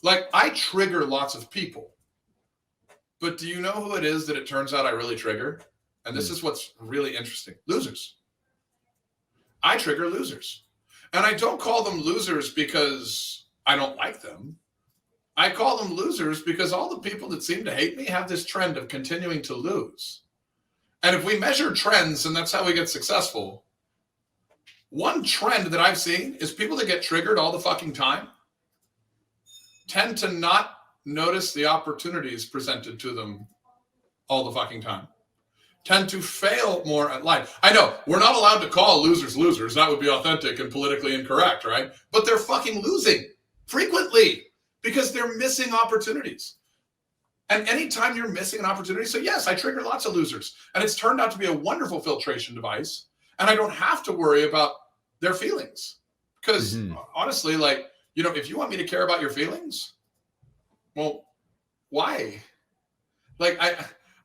Like, I trigger lots of people. But do you know who it is that it turns out I really trigger? And this is what's really interesting. Losers. I trigger losers. And I don't call them losers because I don't like them. I call them losers because all the people that seem to hate me have this trend of continuing to lose. And if we measure trends and that's how we get successful, one trend that I've seen is people that get triggered all the fucking time tend to not notice the opportunities presented to them all the fucking time, tend to fail more at life. I know we're not allowed to call losers losers. That would be authentic and politically incorrect, right? But they're fucking losing frequently because they're missing opportunities. And anytime you're missing an opportunity, so yes, I trigger lots of losers. And it's turned out to be a wonderful filtration device. And I don't have to worry about their feelings. Because honestly, like, you know, if you want me to care about your feelings, well, why? Like,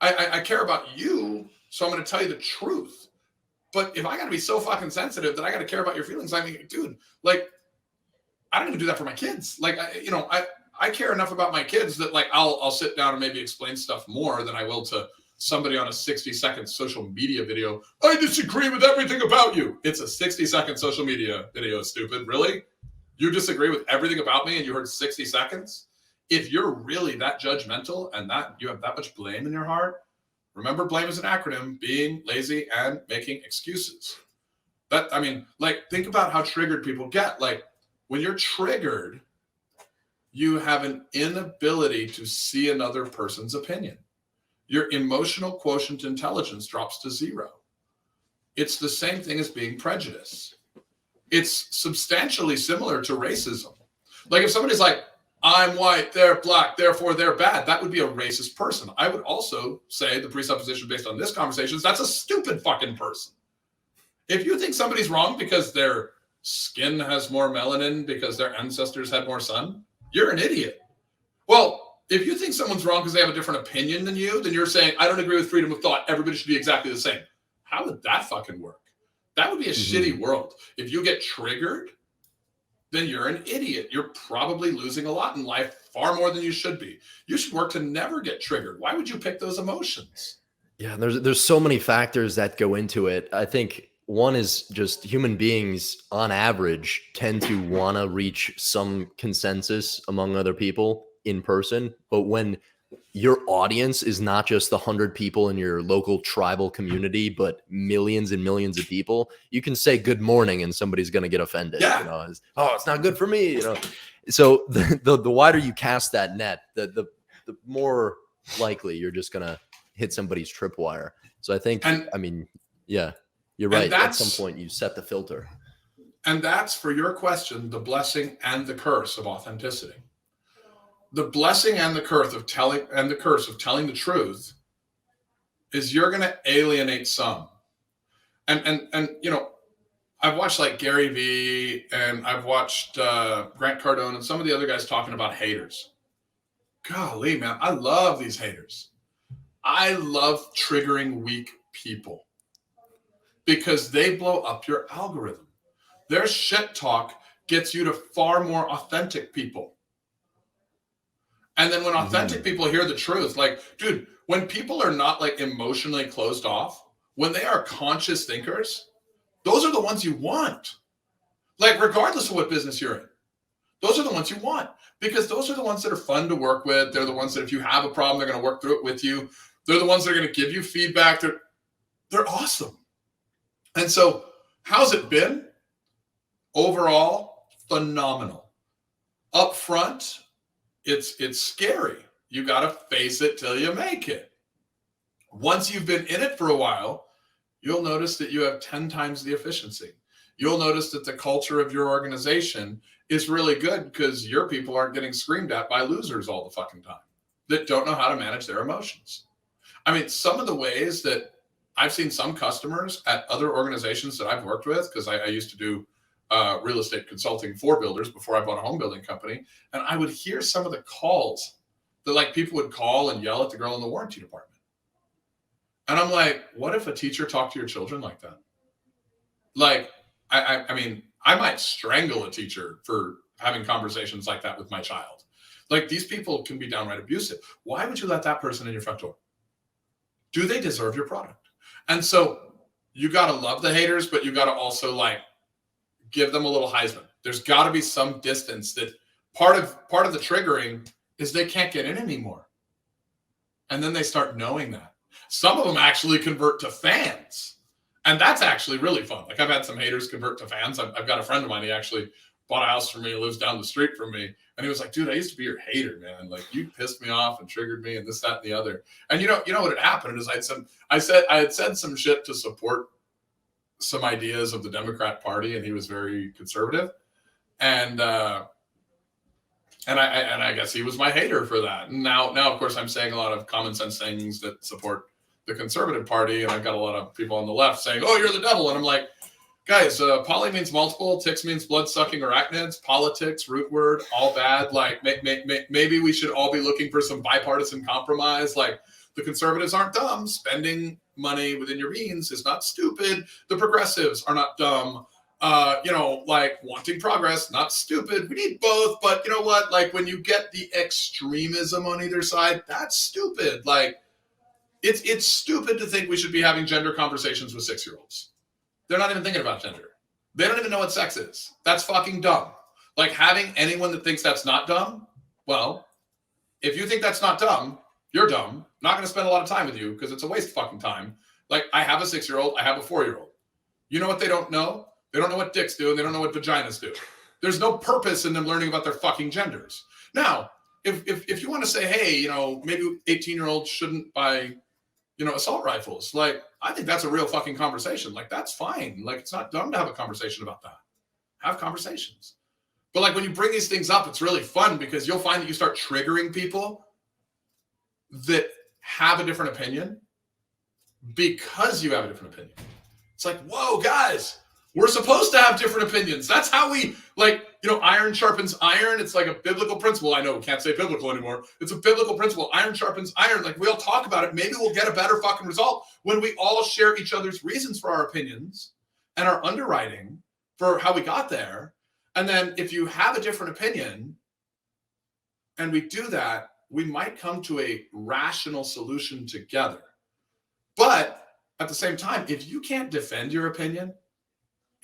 I care about you, so I'm going to tell you the truth. But if I got to be so fucking sensitive that I got to care about your feelings, I mean, dude, like, I don't even do that for my kids. Like, I care enough about my kids that, like, I'll sit down and maybe explain stuff more than I will to somebody on a 60-second social media video. I disagree with everything about you. It's a 60-second social media video, stupid. Really? You disagree with everything about me and you heard 60 seconds? If you're really that judgmental and that you have that much blame in your heart, remember, blame is an acronym: being lazy and making excuses. That, I mean, like, think about how triggered people get. Like, when you're triggered, you have an inability to see another person's opinion. Your emotional quotient intelligence drops to 0. It's the same thing as being prejudiced. It's substantially similar to racism. Like, if somebody's like, I'm white, they're black, therefore they're bad, that would be a racist person. I would also say the presupposition based on this conversation is that's a stupid fucking person. If you think somebody's wrong because their skin has more melanin because their ancestors had more sun, you're an idiot. Well, if you think someone's wrong because they have a different opinion than you, then you're saying, I don't agree with freedom of thought. Everybody should be exactly the same. How would that fucking work? That would be a shitty world. If you get triggered, then you're an idiot. You're probably losing a lot in life, far more than you should be. You should work to never get triggered. Why would you pick those emotions? Yeah, there's so many factors that go into it. I think one is just human beings on average tend to want to reach some consensus among other people in person. But when your audience is not just the 100 people in your local tribal community, but millions and millions of people, you can say good morning and somebody's going to get offended. Yeah. You know, it's not good for me. You know, so the wider you cast that net, the more likely you're just going to hit somebody's tripwire. So I think, yeah, you're right. At some point you set the filter. And that's, for your question, the blessing and the curse of authenticity. the blessing and the curse of telling the truth is you're going to alienate some. And you know, I've watched like Gary Vee and I've watched Grant Cardone and some of the other guys talking about haters. Golly, man, I love these haters. I love triggering weak people because they blow up your algorithm. Their shit talk gets you to far more authentic people. And then when authentic people hear the truth, like, dude, when people are not like emotionally closed off, when they are conscious thinkers, those are the ones you want. Like, regardless of what business you're in, those are the ones you want because those are the ones that are fun to work with. They're the ones that if you have a problem, they're going to work through it with you. They're the ones that are going to give you feedback. They're awesome. And so how's it been? Overall, phenomenal. Up front, it's scary. You got to face it till you make it. Once you've been in it for a while, you'll notice that you have 10 times the efficiency. You'll notice that the culture of your organization is really good because your people aren't getting screamed at by losers all the fucking time that don't know how to manage their emotions. I mean, some of the ways that I've seen some customers at other organizations that I've worked with, because I used to do real estate consulting for builders before I bought a home building company. And I would hear some of the calls that like people would call and yell at the girl in the warranty department. And I'm like, what if a teacher talked to your children like that? Like, I mean, I might strangle a teacher for having conversations like that with my child. Like, these people can be downright abusive. Why would you let that person in your front door? Do they deserve your product? And so you got to love the haters, but you got to also like give them a little Heisman. There's got to be some distance that part of the triggering is they can't get in anymore. And then they start knowing that. Some of them actually convert to fans. And that's actually really fun. Like, I've had some haters convert to fans. I've got a friend of mine, he actually bought a house from me, lives down the street from me. And he was like, dude, I used to be your hater, man. Like, you pissed me off and triggered me and this, that, and the other. And you know what had happened is I had said some shit to support some ideas of the Democrat Party, and he was very conservative. And I guess he was my hater for that. And now, of course, I'm saying a lot of common sense things that support the conservative party. And I've got a lot of people on the left saying, oh, you're the devil. And I'm like, guys, poly means multiple, ticks means blood-sucking arachnids, politics, root word, all bad. Like, maybe we should all be looking for some bipartisan compromise. Like, the conservatives aren't dumb. Spending money within your means is not stupid. The progressives are not dumb. Like, wanting progress, not stupid. We need both. But you know what? Like, when you get the extremism on either side, that's stupid. Like, it's stupid to think we should be having gender conversations with 6-year-olds. They're not even thinking about gender. They don't even know what sex is. That's fucking dumb. Like, having anyone that thinks that's not dumb, well, if you think that's not dumb, you're dumb. I'm not going to spend a lot of time with you because it's a waste of fucking time. Like, I have a 6-year-old. I have a 4-year-old. You know what they don't know? They don't know what dicks do, and they don't know what vaginas do. There's no purpose in them learning about their fucking genders. Now, if you want to say, hey, maybe 18-year-olds shouldn't buy, assault rifles. Like, I think that's a real fucking conversation. Like, that's fine. Like, it's not dumb to have a conversation about that. Have conversations. But like, when you bring these things up, it's really fun because you'll find that you start triggering people that have a different opinion because you have a different opinion. It's like, whoa, guys, we're supposed to have different opinions. That's how we, iron sharpens iron. It's like a biblical principle. I know we can't say biblical anymore. It's a biblical principle. Iron sharpens iron. Like, we all talk about it. Maybe we'll get a better fucking result when we all share each other's reasons for our opinions and our underwriting for how we got there. And then if you have a different opinion and we do that, we might come to a rational solution together. But at the same time, if you can't defend your opinion,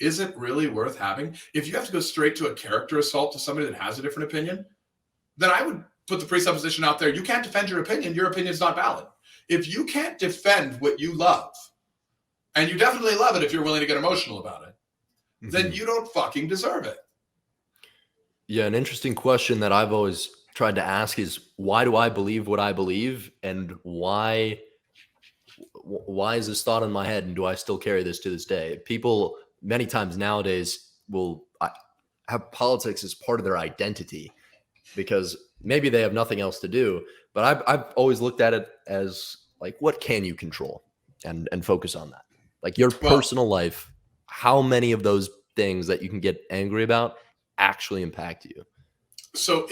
is it really worth having? If you have to go straight to a character assault to somebody that has a different opinion, then I would put the presupposition out there, you can't defend your opinion is not valid. If you can't defend what you love, and you definitely love it if you're willing to get emotional about it, then you don't fucking deserve it. Yeah, an interesting question that I've always tried to ask is, why do I believe what I believe, and why is this thought in my head, and do I still carry this to this day? People many times nowadays will have politics as part of their identity. because maybe they have nothing else to do. But I've always looked at it as like, what can you control and focus on that? Like your personal life, how many of those things that you can get angry about actually impact you? So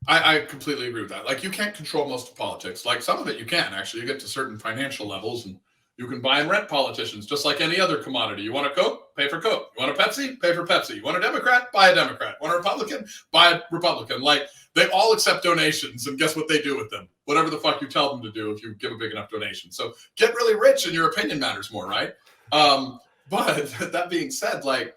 I completely agree with that. Like you can't control most of politics. Like some of it you can actually. You get to certain financial levels and you can buy and rent politicians just like any other commodity. You want a Coke? Pay for Coke. You want a Pepsi? Pay for Pepsi. You want a Democrat? Buy a Democrat. Want a Republican? Buy a Republican. Like they all accept donations, and guess what they do with them? Whatever the fuck you tell them to do if you give a big enough donation. So get really rich and your opinion matters more, right? But that being said, like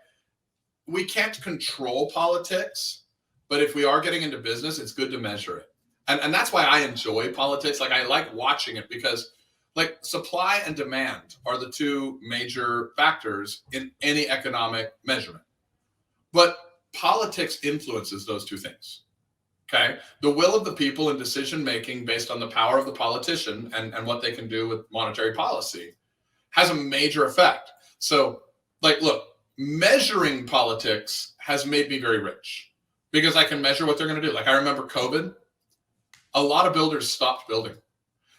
we can't control politics, but if we are getting into business, it's good to measure it. And that's why I enjoy politics. Like I like watching it because like supply and demand are the two major factors in any economic measurement. But politics influences those two things. Okay. The will of the people and decision making based on the power of the politician and what they can do with monetary policy has a major effect. So, like, look, measuring politics has made me very rich because I can measure what they're going to do. Like, I remember COVID, a lot of builders stopped building.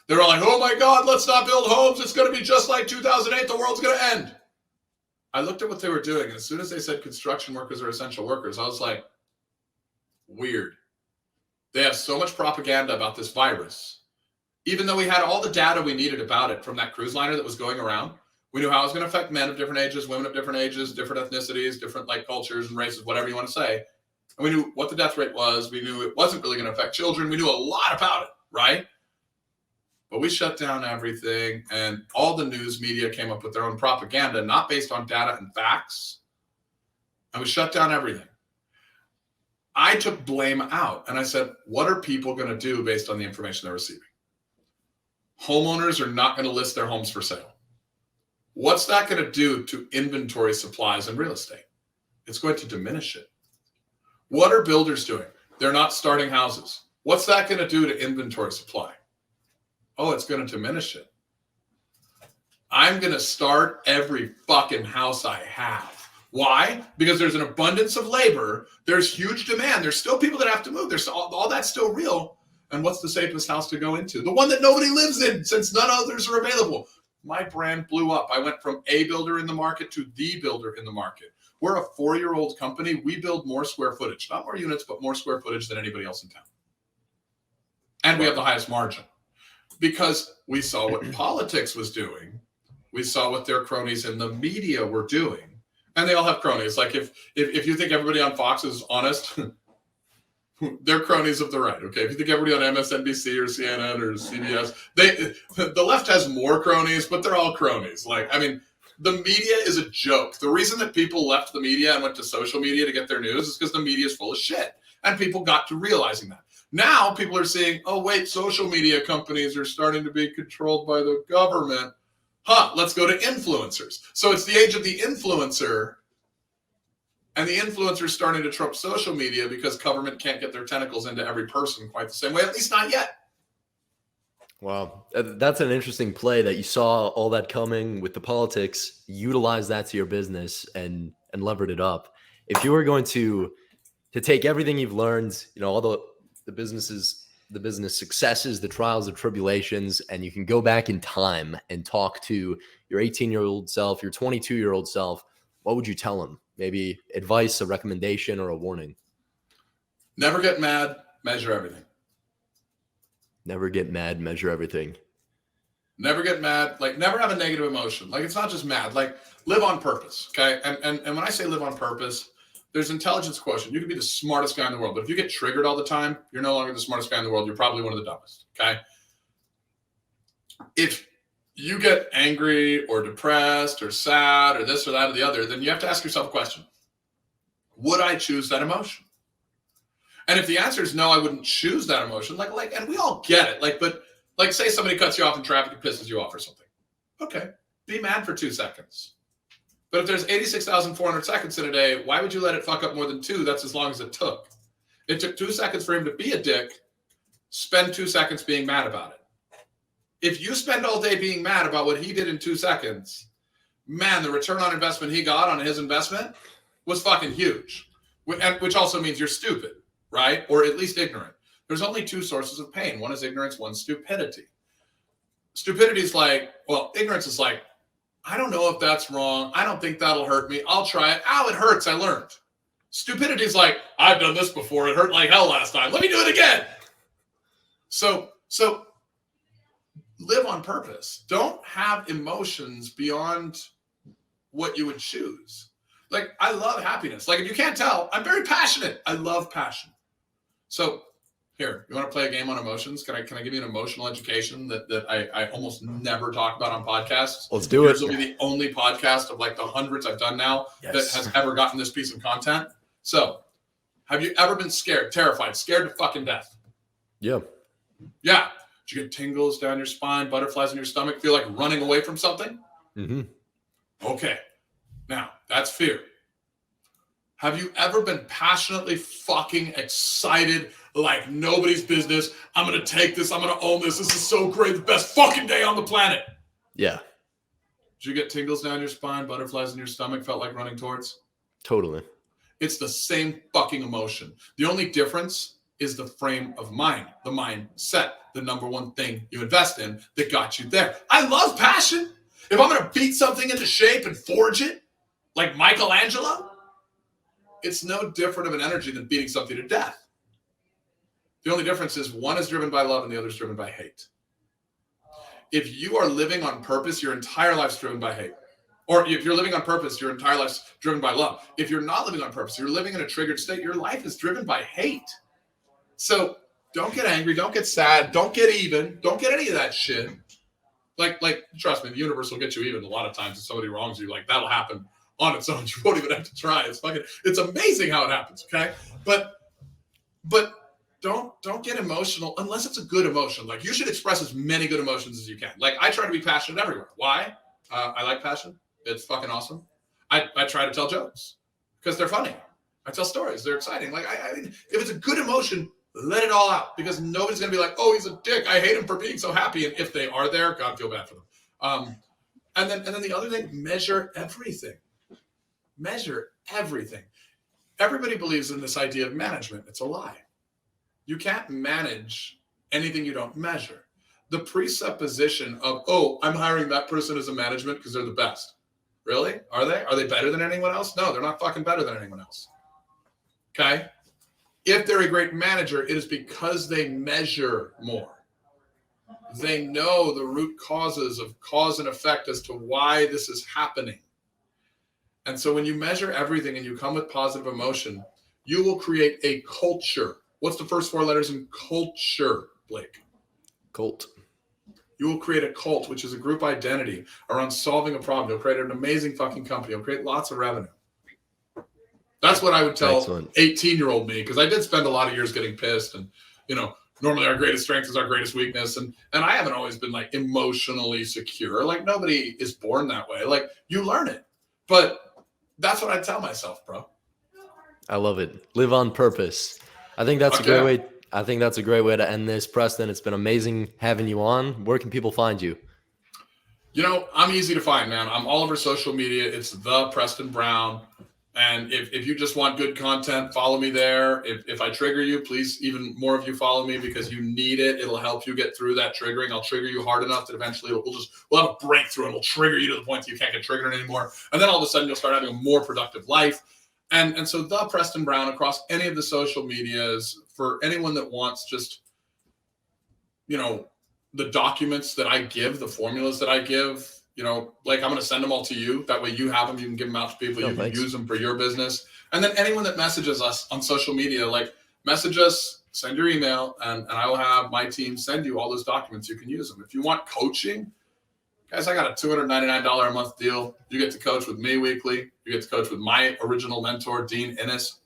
They were like, oh my God, let's not build homes. It's going to be just like 2008. The world's going to end. I looked at what they were doing. And as soon as they said construction workers are essential workers, I was like, weird. They have so much propaganda about this virus. Even though we had all the data we needed about it from that cruise liner that was going around, we knew how it was going to affect men of different ages, women of different ages, different ethnicities, different like cultures and races, whatever you want to say. And we knew what the death rate was. We knew it wasn't really going to affect children. We knew a lot about it, right? But we shut down everything, and all the news media came up with their own propaganda, not based on data and facts. And we shut down everything. I took blame out, and I said, what are people going to do based on the information they're receiving? Homeowners are not going to list their homes for sale. What's that going to do to inventory supplies and real estate? It's going to diminish it. What are builders doing? They're not starting houses. What's that going to do to inventory supply? Oh, it's going to diminish it. I'm going to start every fucking house I have. Why? Because there's an abundance of labor. There's huge demand. There's still people that have to move. There's all that's still real. And what's the safest house to go into? The one that nobody lives in since none others are available. My brand blew up. I went from a builder in the market to the builder in the market. We're a 4-year-old company. We build more square footage, not more units, but more square footage than anybody else in town. And we have the highest margin. Because we saw what politics was doing. We saw what their cronies in the media were doing. And they all have cronies. Like if you think everybody on Fox is honest, they're cronies of the right. Okay. If you think everybody on MSNBC or CNN or CBS, the left has more cronies, but they're all cronies. Like, I mean, the media is a joke. The reason that people left the media and went to social media to get their news is because the media is full of shit. And people got to realizing that. Now people are seeing, oh, wait, social media companies are starting to be controlled by the government. Let's go to influencers. So it's the age of the influencer. And the influencer is starting to trump social media because government can't get their tentacles into every person quite the same way, at least not yet. Wow. That's an interesting play that you saw all that coming with the politics, utilize that to your business and levered it up. If you were going to take everything you've learned, all the business successes, the trials, the tribulations, and you can go back in time and talk to your 18-year-old self, your 22-year-old self, what would you tell them? Maybe advice, a recommendation, or a warning? Never get mad, measure everything. Never get mad, measure everything. Never get mad, like never have a negative emotion. Like it's not just mad, like live on purpose, okay? And when I say live on purpose, there's intelligence quotient. You can be the smartest guy in the world, but if you get triggered all the time, you're no longer the smartest guy in the world. You're probably one of the dumbest, okay? If you get angry or depressed or sad or this or that or the other, then you have to ask yourself a question. Would I choose that emotion? And if the answer is no, I wouldn't choose that emotion, and we all get it, but say somebody cuts you off in traffic and pisses you off or something. Okay, be mad for 2 seconds. But if there's 86,400 seconds in a day, why would you let it fuck up more than 2? That's as long as it took. It took 2 seconds for him to be a dick. Spend 2 seconds being mad about it. If you spend all day being mad about what he did in 2 seconds, man, the return on investment he got on his investment was fucking huge. Which also means you're stupid. right? Or at least ignorant. There's only two sources of pain. One is ignorance, one's stupidity. Stupidity is like, well, ignorance is like, I don't know if that's wrong. I don't think that'll hurt me. I'll try it. Ow, it hurts. I learned. Stupidity is like, I've done this before. It hurt like hell last time. Let me do it again. So live on purpose. Don't have emotions beyond what you would choose. Like, I love happiness. Like, if you can't tell, I'm very passionate. I love passion. So here, you want to play a game on emotions? Can I give you an emotional education that I almost never talk about on podcasts? Let's do it. This will be the only podcast of like the hundreds I've done now that has ever gotten this piece of content. So, have you ever been scared, terrified, scared to fucking death? Yeah. Yeah. Did you get tingles down your spine, butterflies in your stomach, feel like running away from something? Mm-hmm. Okay. Now, that's fear. Have you ever been passionately fucking excited like nobody's business? I'm going to take this. I'm going to own this. This is so great. The best fucking day on the planet. Yeah. Did you get tingles down your spine, butterflies in your stomach, felt like running towards? Totally. It's the same fucking emotion. The only difference is the frame of mind, the mindset, the number one thing you invest in that got you there. I love passion. If I'm going to beat something into shape and forge it, like Michelangelo, it's no different of an energy than beating something to death. The only difference is one is driven by love and the other is driven by hate. If you are living on purpose, your entire life's driven by hate. Or if you're living on purpose, your entire life's driven by love. If you're not living on purpose, you're living in a triggered state, your life is driven by hate. So don't get angry, don't get sad, don't get even, don't get any of that shit. Like, trust me, the universe will get you even a lot of times if somebody wrongs you. Like, that'll happen on its own. You won't even have to try. It's amazing how it happens, okay? But don't get emotional unless it's a good emotion. Like, you should express as many good emotions as you can. Like, I try to be passionate everywhere. Why? I like passion. It's fucking awesome. I try to tell jokes because they're funny. I tell stories. They're exciting. Like, I mean, if it's a good emotion, let it all out because nobody's going to be like, oh, he's a dick. I hate him for being so happy. And if they are there, God, feel bad for them. And then the other thing, measure everything. Measure everything. Everybody believes in this idea of management. It's a lie. You can't manage anything you don't measure. The presupposition of, oh, I'm hiring that person as a management because they're the best. Really? Are they? Are they better than anyone else? No, they're not fucking better than anyone else. Okay? If they're a great manager, it is because they measure more. They know the root causes of cause and effect as to why this is happening. And so when you measure everything and you come with positive emotion, you will create a culture. What's the first four letters in culture, Blake? Cult. You will create a cult, which is a group identity around solving a problem. You'll create an amazing fucking company. You'll create lots of revenue. That's what I would tell 18-year-old me, because I did spend a lot of years getting pissed. And, normally our greatest strength is our greatest weakness. And I haven't always been like emotionally secure. Like, nobody is born that way. Like, you learn it. But that's what I tell myself, bro. I love it. Live on purpose. I think that's a great way. I think that's a great way to end this, Preston. It's been amazing having you on. Where can people find you? I'm easy to find, man. I'm all over social media. It's the Preston Brown. And if you just want good content, follow me there. If I trigger you, please, even more of you follow me because you need it. It'll help you get through that triggering. I'll trigger you hard enough that eventually we'll have a breakthrough and we'll trigger you to the point that you can't get triggered anymore. And then all of a sudden you'll start having a more productive life. And so the Preston Brown across any of the social medias for anyone that wants just, the documents that I give, the formulas that I give, like I'm going to send them all to you. That way you have them. You can give them out to people. You can use them for your business. And then anyone that messages us on social media, like message us, send your email, and I will have my team send you all those documents. You can use them. If you want coaching, guys, I got a $299 a month deal. You get to coach with me weekly. You get to coach with my original mentor, Dean Innes.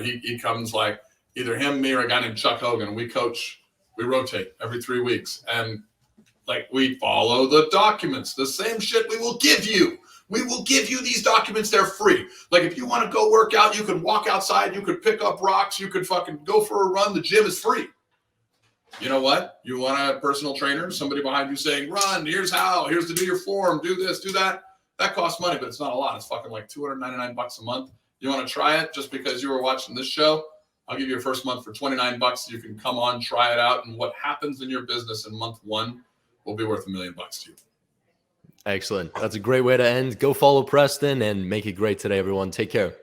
He comes like either him, me, or a guy named Chuck Hogan. We coach. We rotate every 3 weeks. And we follow the documents, the same shit we will give you. We will give you these documents. They're free. Like if you want to go work out, you can walk outside, you could pick up rocks, you could fucking go for a run. The gym is free. You know what? You want a personal trainer, somebody behind you saying, run, here's to do your form, do this, do that. That costs money, but it's not a lot. It's fucking like $299 a month. You want to try it just because you were watching this show? I'll give you your first month for $29. You can come on, try it out. And what happens in your business in month 1 will be worth $1 million to you. Excellent. That's a great way to end. Go follow Preston and make it great today, everyone. Take care.